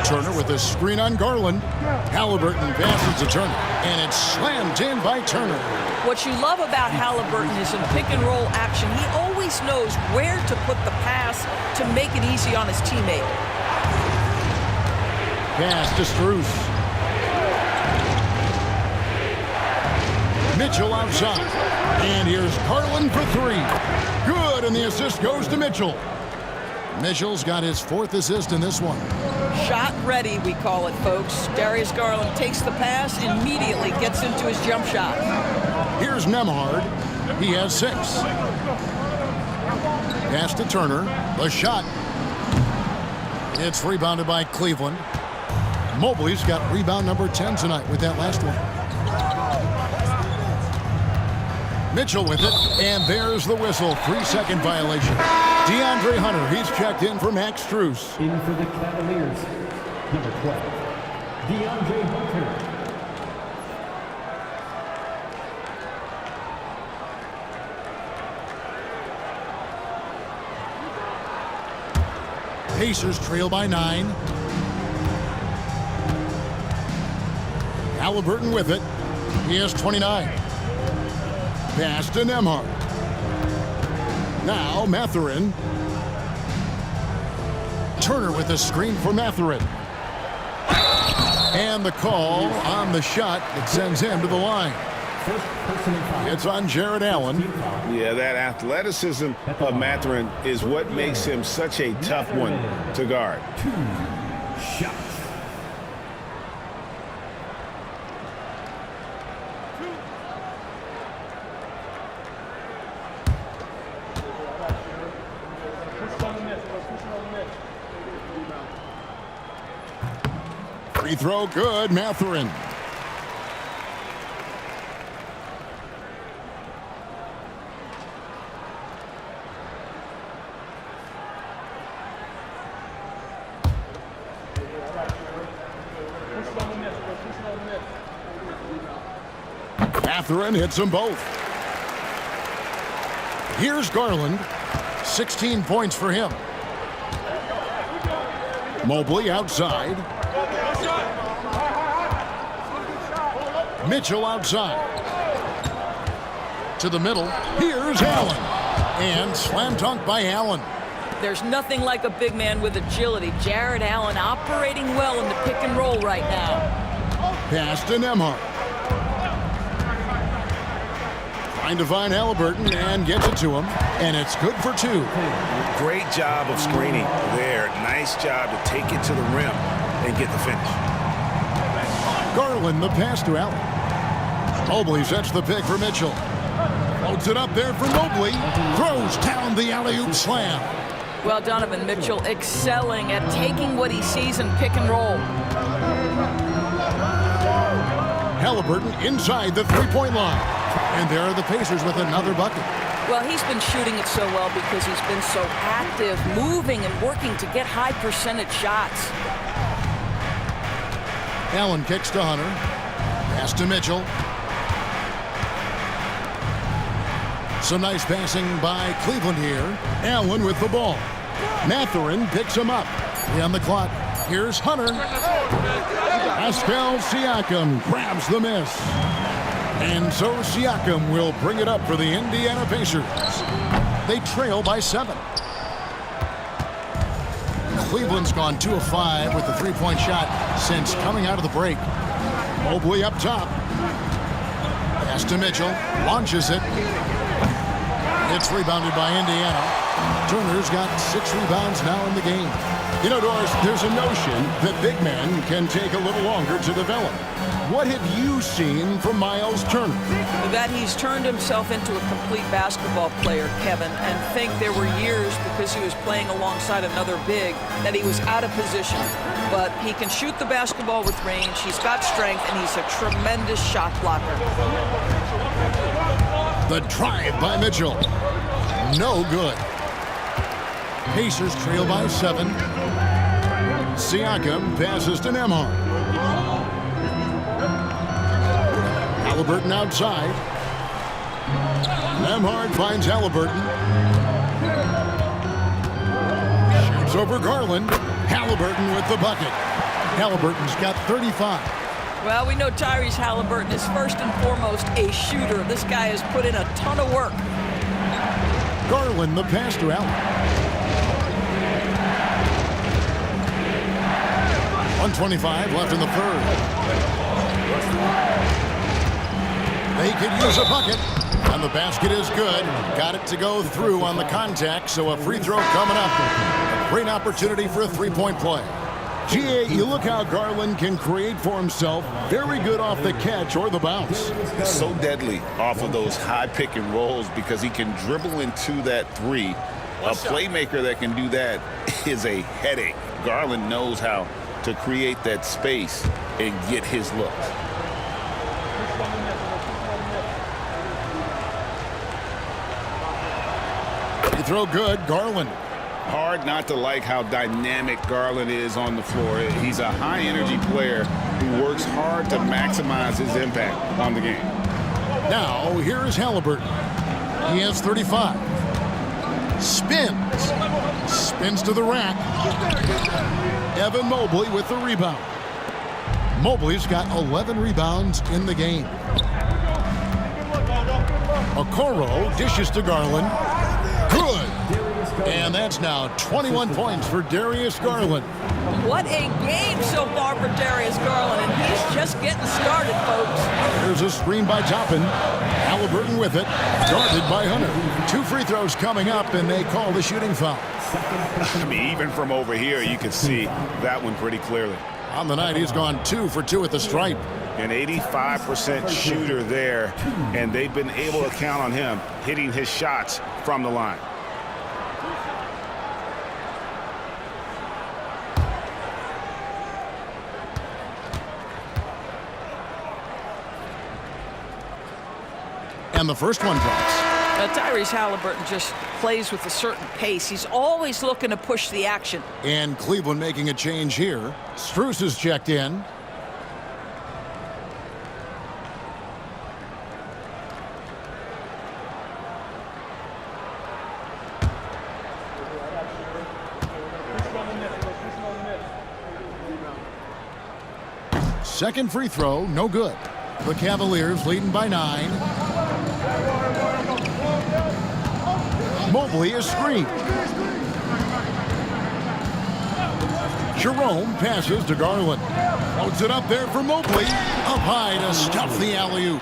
[SPEAKER 1] Turner with a screen on Garland. Halliburton passes to Turner. And it's slammed in by Turner.
[SPEAKER 4] What you love about Halliburton is in pick and roll action, he always knows where to put the pass to make it easy on his teammate.
[SPEAKER 1] Pass to Strus. Mitchell outside. And here's Garland for 3. Good, and the assist goes to Mitchell. Mitchell's got his 4th assist in this one.
[SPEAKER 4] Shot ready, we call it, folks. Darius Garland takes the pass, immediately gets into his jump shot.
[SPEAKER 1] Here's Nemhard. He has 6. Pass to Turner. The shot. It's rebounded by Cleveland. Mobley's got rebound number 10 tonight with that last one. Mitchell with it, and there's the whistle. 3-second violation. DeAndre Hunter, he's checked in for Max Strus.
[SPEAKER 7] In for the Cavaliers, number 12, DeAndre Hunter.
[SPEAKER 1] Pacers trail by 9. Halliburton with it. He has 29. Pass to Nembhard. Now Mathurin. Turner with a screen for Mathurin. And the call on the shot that sends him to the line. It's on Jared Allen.
[SPEAKER 2] Yeah, that athleticism of Mathurin is what makes him such a tough one to guard.
[SPEAKER 7] 2 shots.
[SPEAKER 1] Free throw good, Mathurin. Mathurin hits them both. Here's Garland. 16 points for him. Mobley outside. Mitchell outside. To the middle. Here's Allen. And slam dunk by Allen.
[SPEAKER 4] There's nothing like a big man with agility. Jared Allen operating well in the pick and roll right now.
[SPEAKER 1] Pass to Nembhard. Trying to find Halliburton and gets it to him. And it's good for 2.
[SPEAKER 5] Great job of screening there. Nice job to take it to the rim and get the finish.
[SPEAKER 1] Garland the pass to Allen. Mobley sets the pick for Mitchell. Floats it up there for Mobley. Throws down the alley-oop slam.
[SPEAKER 4] Well, Donovan Mitchell excelling at taking what he sees in pick and roll.
[SPEAKER 1] Halliburton inside the three-point line. And there are the Pacers with another bucket.
[SPEAKER 4] Well, he's been shooting it so well because he's been so active, moving and working to get high percentage shots.
[SPEAKER 1] Allen kicks to Hunter. Pass to Mitchell. Some nice passing by Cleveland here. Allen with the ball. Mathurin picks him up. On the clock. Here's Hunter. Pascal Siakam grabs the miss. And so Siakam will bring it up for the Indiana Pacers. They trail by 7. Cleveland's gone 2 of 5 with the three-point shot since coming out of the break. Mobley up top. Pass to Mitchell. Launches it. It's rebounded by Indiana. Turner's got 6 rebounds now in the game. You know, Doris, there's a notion that big men can take a little longer to develop. What have you seen from Miles Turner?
[SPEAKER 4] That he's turned himself into a complete basketball player, Kevin, and think there were years because he was playing alongside another big that he was out of position. But he can shoot the basketball with range, he's got strength, and he's a tremendous shot blocker.
[SPEAKER 1] The drive by Mitchell. No good. Pacers trail by 7. Siakam passes to Nembhard. Halliburton outside. Nembhard finds Halliburton. Shoots over Garland. Halliburton with the bucket. Halliburton's got 35.
[SPEAKER 4] Well, we know Tyrese Halliburton is first and foremost a shooter. This guy has put in a ton of work.
[SPEAKER 1] Garland the pass to Allen. 1:25 left in the third. They could use a bucket, and the basket is good. Got it to go through on the contact, so a free throw coming up. A great opportunity for a three-point play. GA, you look how Garland can create for himself. Very good off the catch or the bounce.
[SPEAKER 2] So deadly off of those high pick and rolls because he can dribble into that three. A playmaker that can do that is a headache. Garland knows how to create that space and get his look.
[SPEAKER 1] Free throw good, Garland.
[SPEAKER 2] Hard not to like how dynamic Garland is on the floor. He's a high-energy player who works hard to maximize his impact on the game.
[SPEAKER 1] Now, here is Halliburton. He has 35. Spins Spins to the rack. Evan Mobley with the rebound. Mobley's got 11 rebounds in the game. Okoro dishes to Garland. Good. And that's now 21 points for Darius Garland.
[SPEAKER 4] What a game so far for Darius Garland, and he's just getting started, folks.
[SPEAKER 1] There's a screen by Toppin. Halliburton with it. Guarded by Hunter. 2 free throws coming up, and they call the shooting foul.
[SPEAKER 5] I mean, even from over here, you can see that one pretty clearly.
[SPEAKER 1] On the night, he's gone 2 for 2 at the stripe.
[SPEAKER 5] An 85% shooter there, and they've been able to count on him hitting his shots from the line.
[SPEAKER 1] And the first one drops.
[SPEAKER 4] Tyrese Halliburton just plays with a certain pace. He's always looking to push the action.
[SPEAKER 1] And Cleveland making a change here. Strus is checked in. Second free throw, no good. The Cavaliers leading by 9. Mobley is screened. Jerome passes to Garland. Floats it up there for Mobley. Up high to stuff the alley-oop.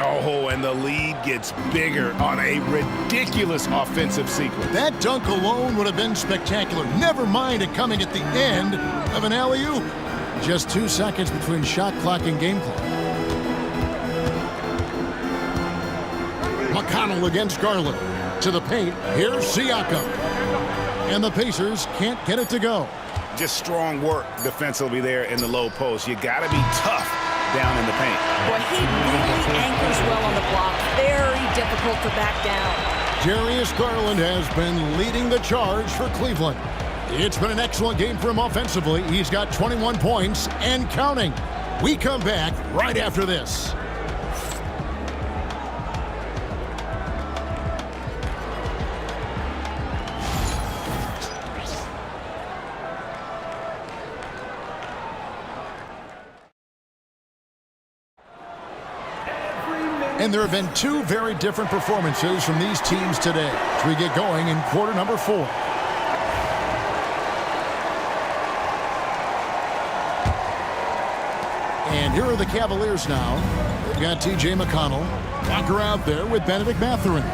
[SPEAKER 5] Oh, and the lead gets bigger on a ridiculous offensive sequence.
[SPEAKER 1] That dunk alone would have been spectacular. Never mind it coming at the end of an alley-oop. Just 2 seconds between shot clock and game clock. McConnell against Garland. To the paint. Here's Siakam. And the Pacers can't get it to go.
[SPEAKER 5] Just strong work defensively there in the low post. You got to be tough down in the paint.
[SPEAKER 4] Boy, he really anchors well on the block. Very difficult to back down.
[SPEAKER 1] Darius Garland has been leading the charge for Cleveland. It's been an excellent game for him offensively. He's got 21 points and counting. We come back right after this. And there have been 2 very different performances from these teams today as we get going in quarter number 4. And here are the Cavaliers now. They've got T.J. McConnell. Walker out there with Benedict Mathurin.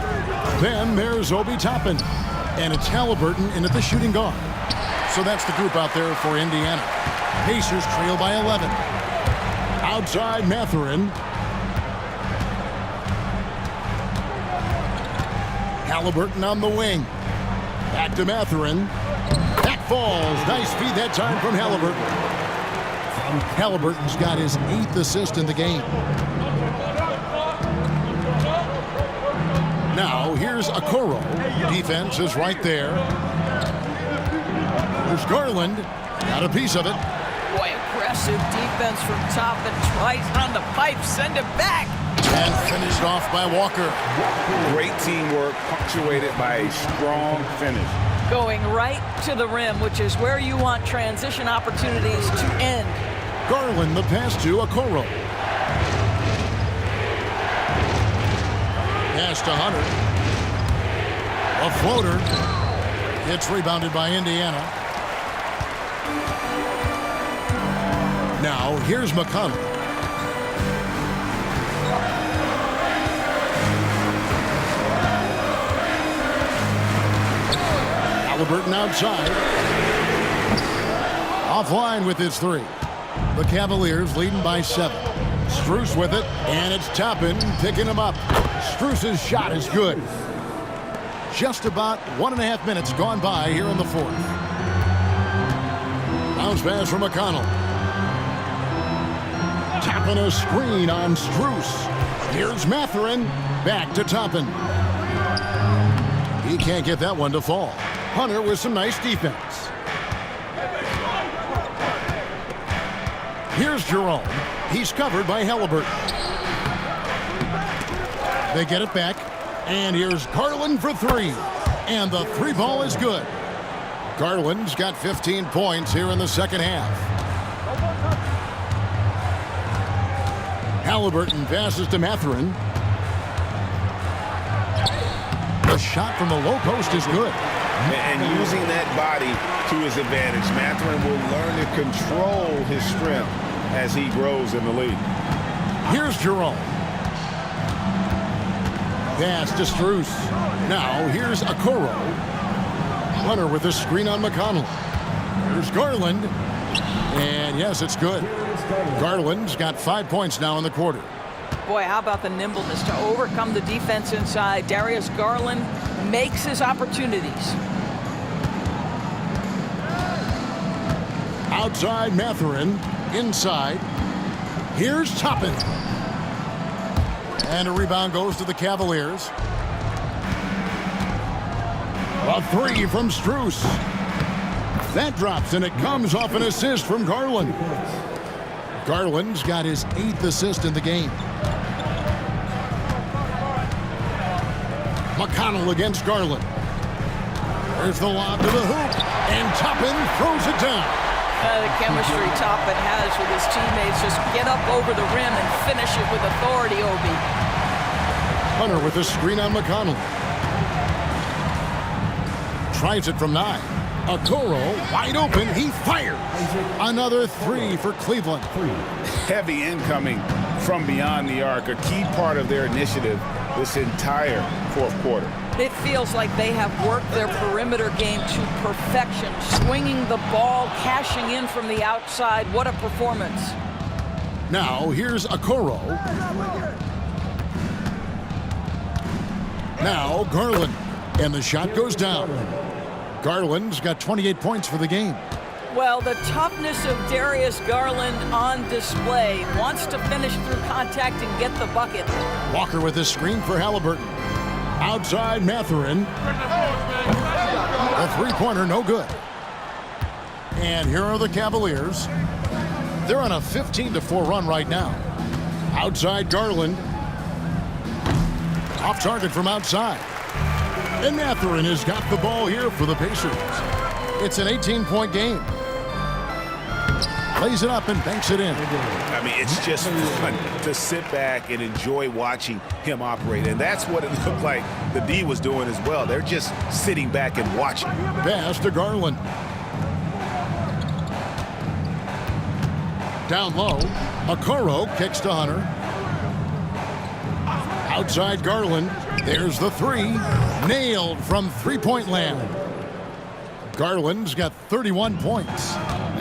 [SPEAKER 1] Then there's Obi Toppin. And it's Halliburton in at the shooting guard. So that's the group out there for Indiana. Pacers trail by 11. Outside Mathurin. Halliburton on the wing. Back to Mathurin. That falls. Nice feed that time from Halliburton. Halliburton's got his 8th assist in the game. Now here's Okoro. Defense is right there. There's Garland. Got a piece of it.
[SPEAKER 4] Boy, aggressive defense from Toppin. Tries on the pipe. Send it back.
[SPEAKER 1] And finished off by Walker.
[SPEAKER 5] Great teamwork punctuated by a strong finish.
[SPEAKER 4] Going right to the rim, which is where you want transition opportunities to end.
[SPEAKER 1] Garland the pass to Okoro. Pass to Hunter. A floater. It's rebounded by Indiana. Now here's McConnell. Halliburton outside. Offline with his 3. The Cavaliers leading by 7. Strus with it, and it's Toppin picking him up. Strus's shot is good. Just about 1.5 minutes gone by here in the 4th. Bounce pass from McConnell. Toppin a screen on Strus. Here's Mathurin. Back to Toppin. He can't get that one to fall. Hunter with some nice defense. Here's Jerome. He's covered by Halliburton. They get it back. And here's Garland for 3. And the 3 ball is good. Garland's got 15 points here in the second half. Halliburton passes to Mathurin. The shot from the low post is good.
[SPEAKER 2] And using that body to his advantage, Mathurin will learn to control his strength as he grows in the league.
[SPEAKER 1] Here's Jerome. Pass to Strus. Now here's Okoro. Hunter with a screen on McConnell. Here's Garland. And yes, it's good. Garland's got 5 points now in the quarter.
[SPEAKER 4] Boy, how about the nimbleness to overcome the defense inside. Darius Garland makes his opportunities.
[SPEAKER 1] Outside Mathurin. Inside. Here's Toppin. And a rebound goes to the Cavaliers. A three from Strus. That drops, and it comes off an assist from Garland. Garland's got his 8th assist in the game. McConnell against Garland. There's the lob to the hoop, and Toppin throws it down.
[SPEAKER 4] The chemistry Toppin has with his teammates. Just get up over the rim and finish it with authority, Obi.
[SPEAKER 1] Hunter with a screen on McConnell. Tries it from 9. Okoro wide open. He fires. Another 3 for Cleveland.
[SPEAKER 2] Heavy incoming from beyond the arc, a key part of their initiative this entire fourth quarter.
[SPEAKER 4] It feels like they have worked their perimeter game to perfection, swinging the ball, cashing in from the outside. What a performance.
[SPEAKER 1] Now here's Okoro. Now Garland. And the shot goes down. Garland's got 28 points for the game.
[SPEAKER 4] Well, the toughness of Darius Garland on display. Wants to finish through contact and get the bucket.
[SPEAKER 1] Walker with a screen for Halliburton. Outside Mathurin. A three-pointer, no good. And here are the Cavaliers. They're on a 15-4 run right now. Outside Garland. Off target from outside. And Mathurin has got the ball here for the Pacers. It's an 18-point game. Plays it up and banks it in.
[SPEAKER 2] I mean, it's just fun to sit back and enjoy watching him operate. And that's what it looked like the D was doing as well. They're just sitting back and watching.
[SPEAKER 1] Pass to Garland. Down low. Okoro kicks to Hunter. Outside Garland. There's the 3. Nailed from three-point land. Garland's got 31 points.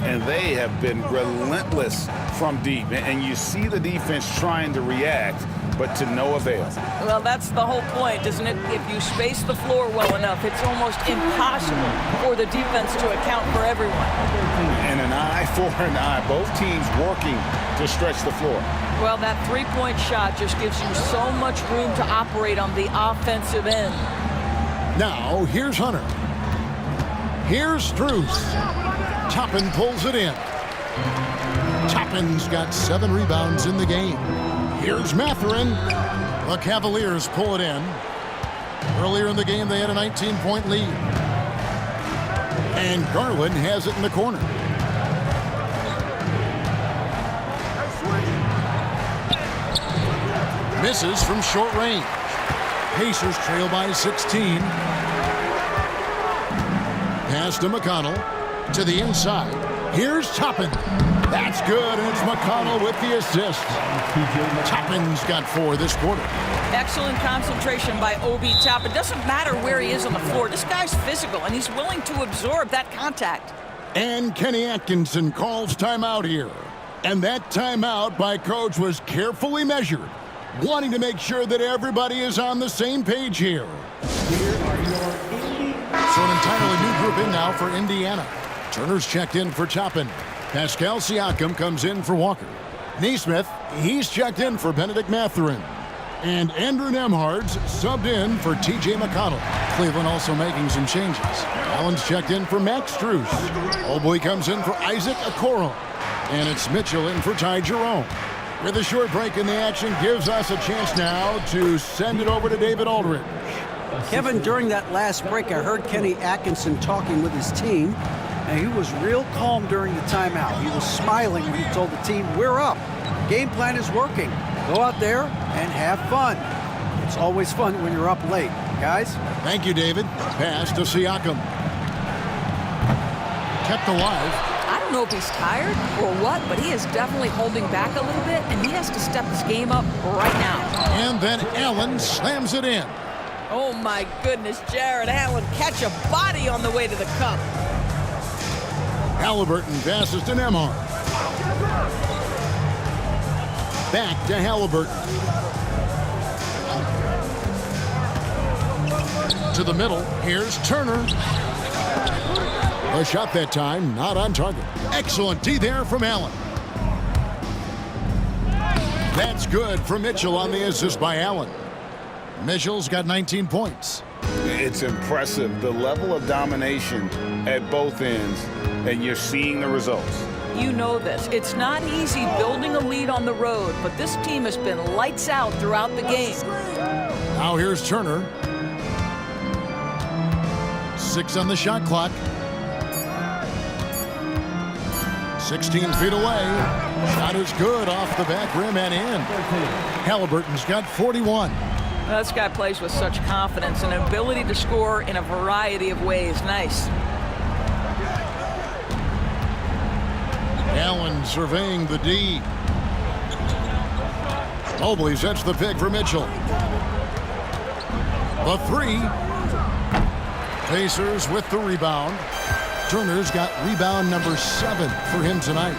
[SPEAKER 2] And they have been relentless from deep. And you see the defense trying to react, but to no avail.
[SPEAKER 4] Well, that's the whole point, isn't it? If you space the floor well enough, it's almost impossible for the defense to account for everyone.
[SPEAKER 2] And an eye for an eye. Both teams working to stretch the floor.
[SPEAKER 4] Well, that three-point shot just gives you so much room to operate on the offensive end.
[SPEAKER 1] Now, here's Hunter. Here's Strus. Toppin pulls it in. Toppin's got 7 rebounds in the game. Here's Mathurin. The Cavaliers pull it in. Earlier in the game, they had a 19-point lead. And Garland has it in the corner. Misses from short range. Pacers trail by 16. Pass to McConnell. To the inside. Here's Toppin. That's good, and it's McConnell with the assist. Toppin's got 4 this quarter.
[SPEAKER 4] Excellent concentration by Obi Toppin. It doesn't matter where he is on the floor. This guy's physical, and he's willing to absorb that contact.
[SPEAKER 1] And Kenny Atkinson calls timeout here. And that timeout by Coach was carefully measured, wanting to make sure that everybody is on the same page here. So an entirely new group in now for Indiana. Turner's checked in for Toppin. Pascal Siakam comes in for Walker. Naismith, he's checked in for Benedict Mathurin. And Andrew Nembhard's subbed in for T.J. McConnell. Cleveland also making some changes. Allen's checked in for Max Strus. Oboy comes in for Isaac Okoro. And it's Mitchell in for Ty Jerome. With a short break in the action gives us a chance now to send it over to David Aldridge.
[SPEAKER 3] Kevin, during that last break, I heard Kenny Atkinson talking with his team, and he was real calm during the timeout. He was smiling when he told the team, we're up. Game plan is working. Go out there and have fun. It's always fun when you're up late. Guys?
[SPEAKER 1] Thank you, David. Pass to Siakam. Kept alive.
[SPEAKER 4] I don't know if he's tired or what, but he is definitely holding back a little bit, and he has to step his game up right now.
[SPEAKER 1] And then Allen slams it in.
[SPEAKER 4] Oh, my goodness, Jared Allen catch a body on the way to the cup.
[SPEAKER 1] Halliburton passes to Nembhard. Back to Halliburton. To the middle. Here's Turner. A shot that time, not on target. Excellent D there from Allen. That's good for Mitchell on the assist by Allen. Mitchell's got 19 points.
[SPEAKER 2] It's impressive, the level of domination at both ends, and you're seeing the results.
[SPEAKER 4] You know this. It's not easy building a lead on the road, but this team has been lights out throughout the game.
[SPEAKER 1] Now here's Turner. 6 on the shot clock. 16 feet away. Shot is good off the back rim and in. Halliburton's got 41.
[SPEAKER 4] This guy plays with such confidence and an ability to score in a variety of ways. Nice.
[SPEAKER 1] Allen surveying the D. Mobley sets the pick for Mitchell. The 3. Pacers with the rebound. Turner's got rebound number 7 for him tonight.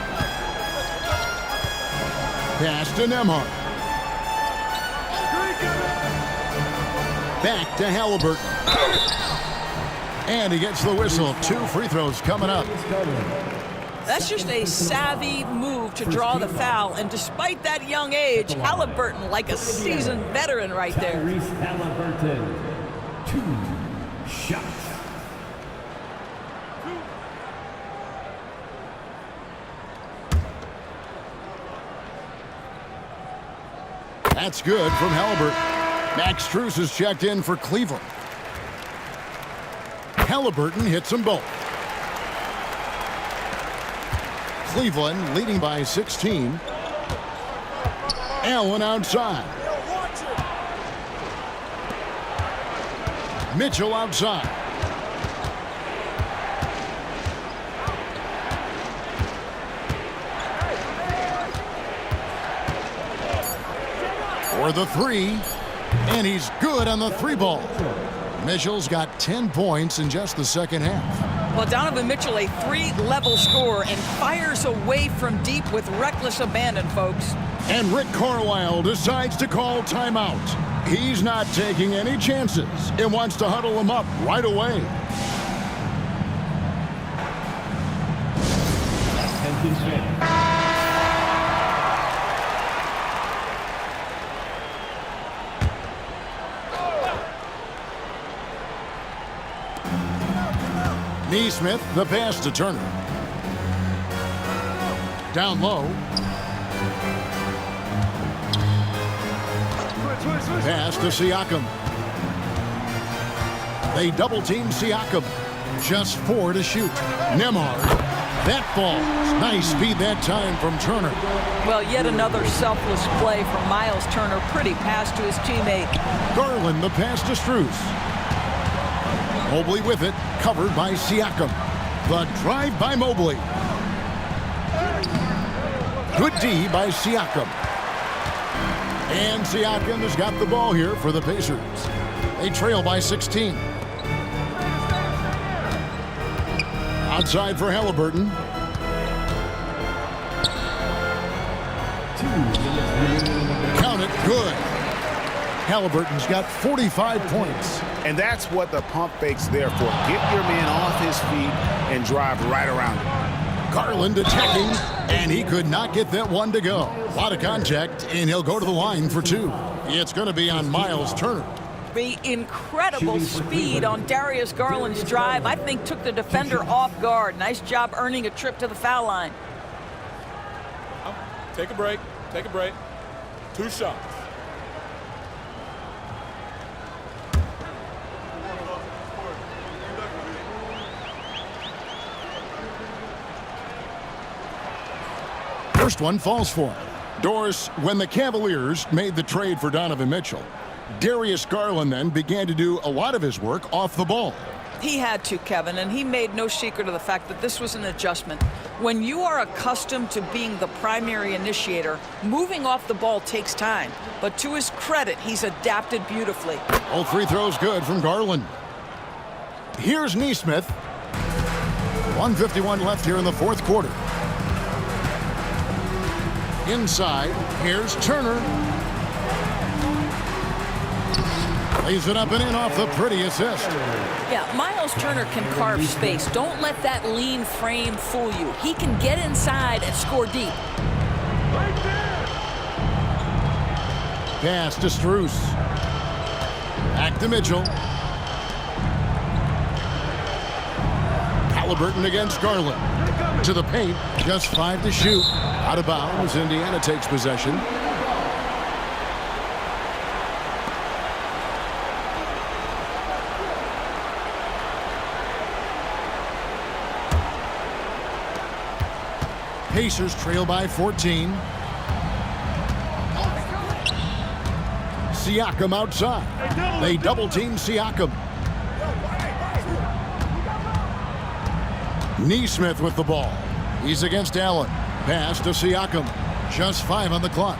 [SPEAKER 1] Pass to Nembhard. Back to Halliburton. And he gets the whistle. 2 free throws coming up.
[SPEAKER 4] That's just a savvy move to draw the foul. And despite that young age, Halliburton like a seasoned veteran right there.
[SPEAKER 7] Halliburton, 2 shots.
[SPEAKER 1] That's good from Halliburton. Max Strus is checked in for Cleveland. Halliburton hits them both. Cleveland leading by 16. Allen outside. Mitchell outside. For the 3, and he's good on the 3 ball. Mitchell's got 10 points in just the second half.
[SPEAKER 4] Well, Donovan Mitchell, a 3-level scorer, and fires away from deep with reckless abandon, folks.
[SPEAKER 1] And Rick Carlisle decides to call timeout. He's not taking any chances and wants to huddle him up right away. Neesmith, the pass to Turner. Down low. Pass to Siakam. They double team Siakam. Just 4 to shoot. Nembhard. That falls. Nice speed that time from Turner.
[SPEAKER 4] Well, yet another selfless play from Miles Turner. Pretty pass to his teammate.
[SPEAKER 1] Garland, the pass to Strus. Mobley with it, covered by Siakam. The drive by Mobley. Good D by Siakam. And Siakam has got the ball here for the Pacers. They trail by 16. Outside for Halliburton. Count it, good. Halliburton's got 45 points.
[SPEAKER 2] And that's what the pump fake's there for. Get your man off his feet and drive right around him.
[SPEAKER 1] Garland attacking, and he could not get that one to go. A lot of contact, and he'll go to the line for 2. It's going to be on Miles Turner.
[SPEAKER 4] The incredible speed on Darius Garland's drive, I think, took the defender off guard. Nice job earning a trip to the foul line.
[SPEAKER 6] Take a break. Take a break. 2 shots.
[SPEAKER 1] first one falls for him. Doris, when the Cavaliers made the trade for Donovan Mitchell, Darius Garland then began to do a lot of his work off the ball.
[SPEAKER 4] He had to, Kevin, and he made no secret of the fact that this was an adjustment. When you are accustomed to being the primary initiator, moving off the ball takes time. But to his credit, he's adapted beautifully.
[SPEAKER 1] All free throws good from Garland. Here's Neesmith. 1:51 left here in the fourth quarter. Inside, here's Turner. Lays it up and in off the pretty assist.
[SPEAKER 4] Yeah, Miles Turner can carve space. Don't let that lean frame fool you. He can get inside and score deep.
[SPEAKER 1] Pass to Strus. Back to Mitchell. Halliburton against Garland. To the paint, just 5 to shoot. Out of bounds, Indiana takes possession. Pacers trail by 14. Siakam outside. They double-team Siakam. Neesmith with the ball. He's against Allen. Pass to Siakam. Just 5 on the clock.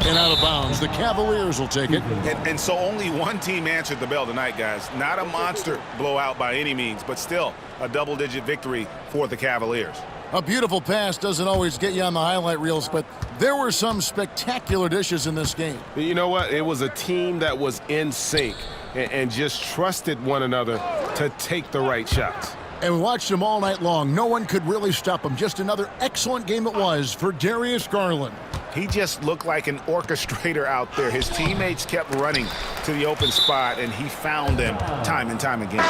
[SPEAKER 1] And out of bounds. The Cavaliers will take it.
[SPEAKER 5] And so only one team answered the bell tonight, guys. Not a monster blowout by any means, but still a double-digit victory for the Cavaliers.
[SPEAKER 1] A beautiful pass doesn't always get you on the highlight reels, but there were some spectacular dishes in this game.
[SPEAKER 9] You know what? It was a team that was in sync and just trusted one another to take the right shots.
[SPEAKER 1] And we watched them all night long. No one could really stop them. Just another excellent game it was for Darius Garland.
[SPEAKER 5] He just looked like an orchestrator out there. His teammates kept running to the open spot, and he found them time and time again.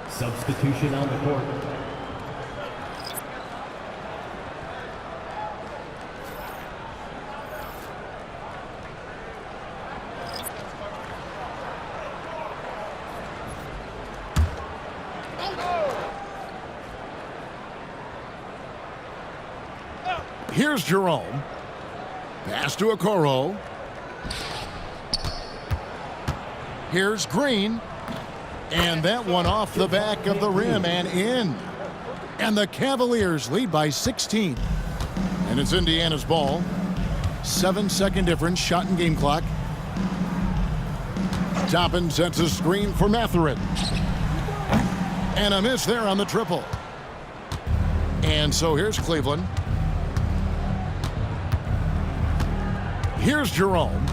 [SPEAKER 7] Substitution on the court.
[SPEAKER 1] Here's Jerome. Pass to Okoro. Here's Green. And that one off the back of the rim and in. And the Cavaliers lead by 16. And it's Indiana's ball. 7-second difference, shot and game clock. Toppin sets a screen for Mathurin. And a miss there on the triple. And so here's Cleveland. Here's Jerome.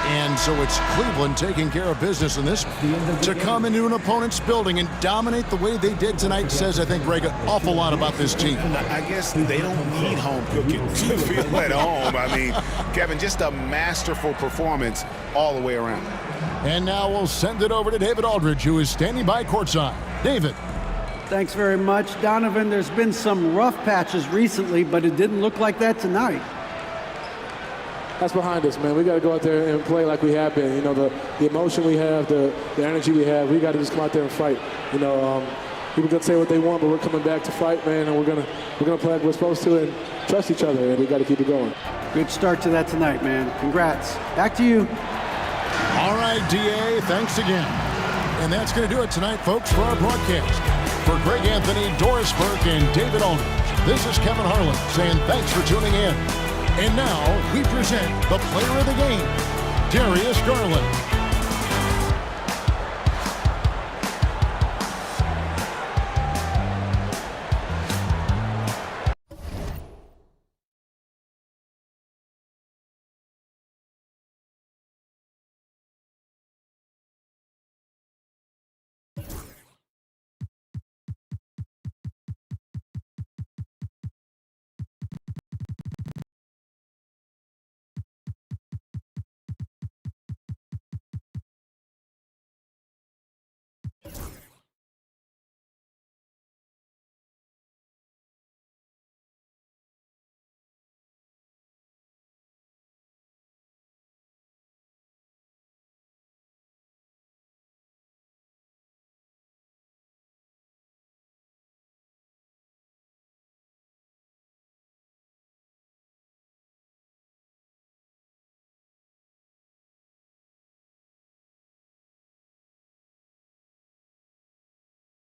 [SPEAKER 1] And so it's Cleveland taking care of business in this. To come into an opponent's building and dominate the way they did tonight says, I think, Greg, an awful lot about this team.
[SPEAKER 5] I guess they don't need home cooking to feel at home. I mean, Kevin, just a masterful performance all the way around.
[SPEAKER 1] And now we'll send it over to David Aldridge, who is standing by courtside. David.
[SPEAKER 3] Thanks very much, Donovan. There's been some rough patches recently, but it didn't look like that tonight.
[SPEAKER 10] That's behind us, man. We got to go out there and play like we have been. You know, the emotion we have, the energy we have, we got to just come out there and fight. You know, people can say what they want, but we're coming back to fight, man, and we're gonna play like we're supposed to and trust each other, and we got to keep it going.
[SPEAKER 3] Good start to that tonight, man. Congrats. Back to you.
[SPEAKER 1] All right, DA, thanks again. And that's going to do it tonight, folks, for our broadcast. For Greg Anthony, Doris Burke, and David Aldridge, this is Kevin Harlan saying thanks for tuning in. And now we present the player of the game, Darius Garland.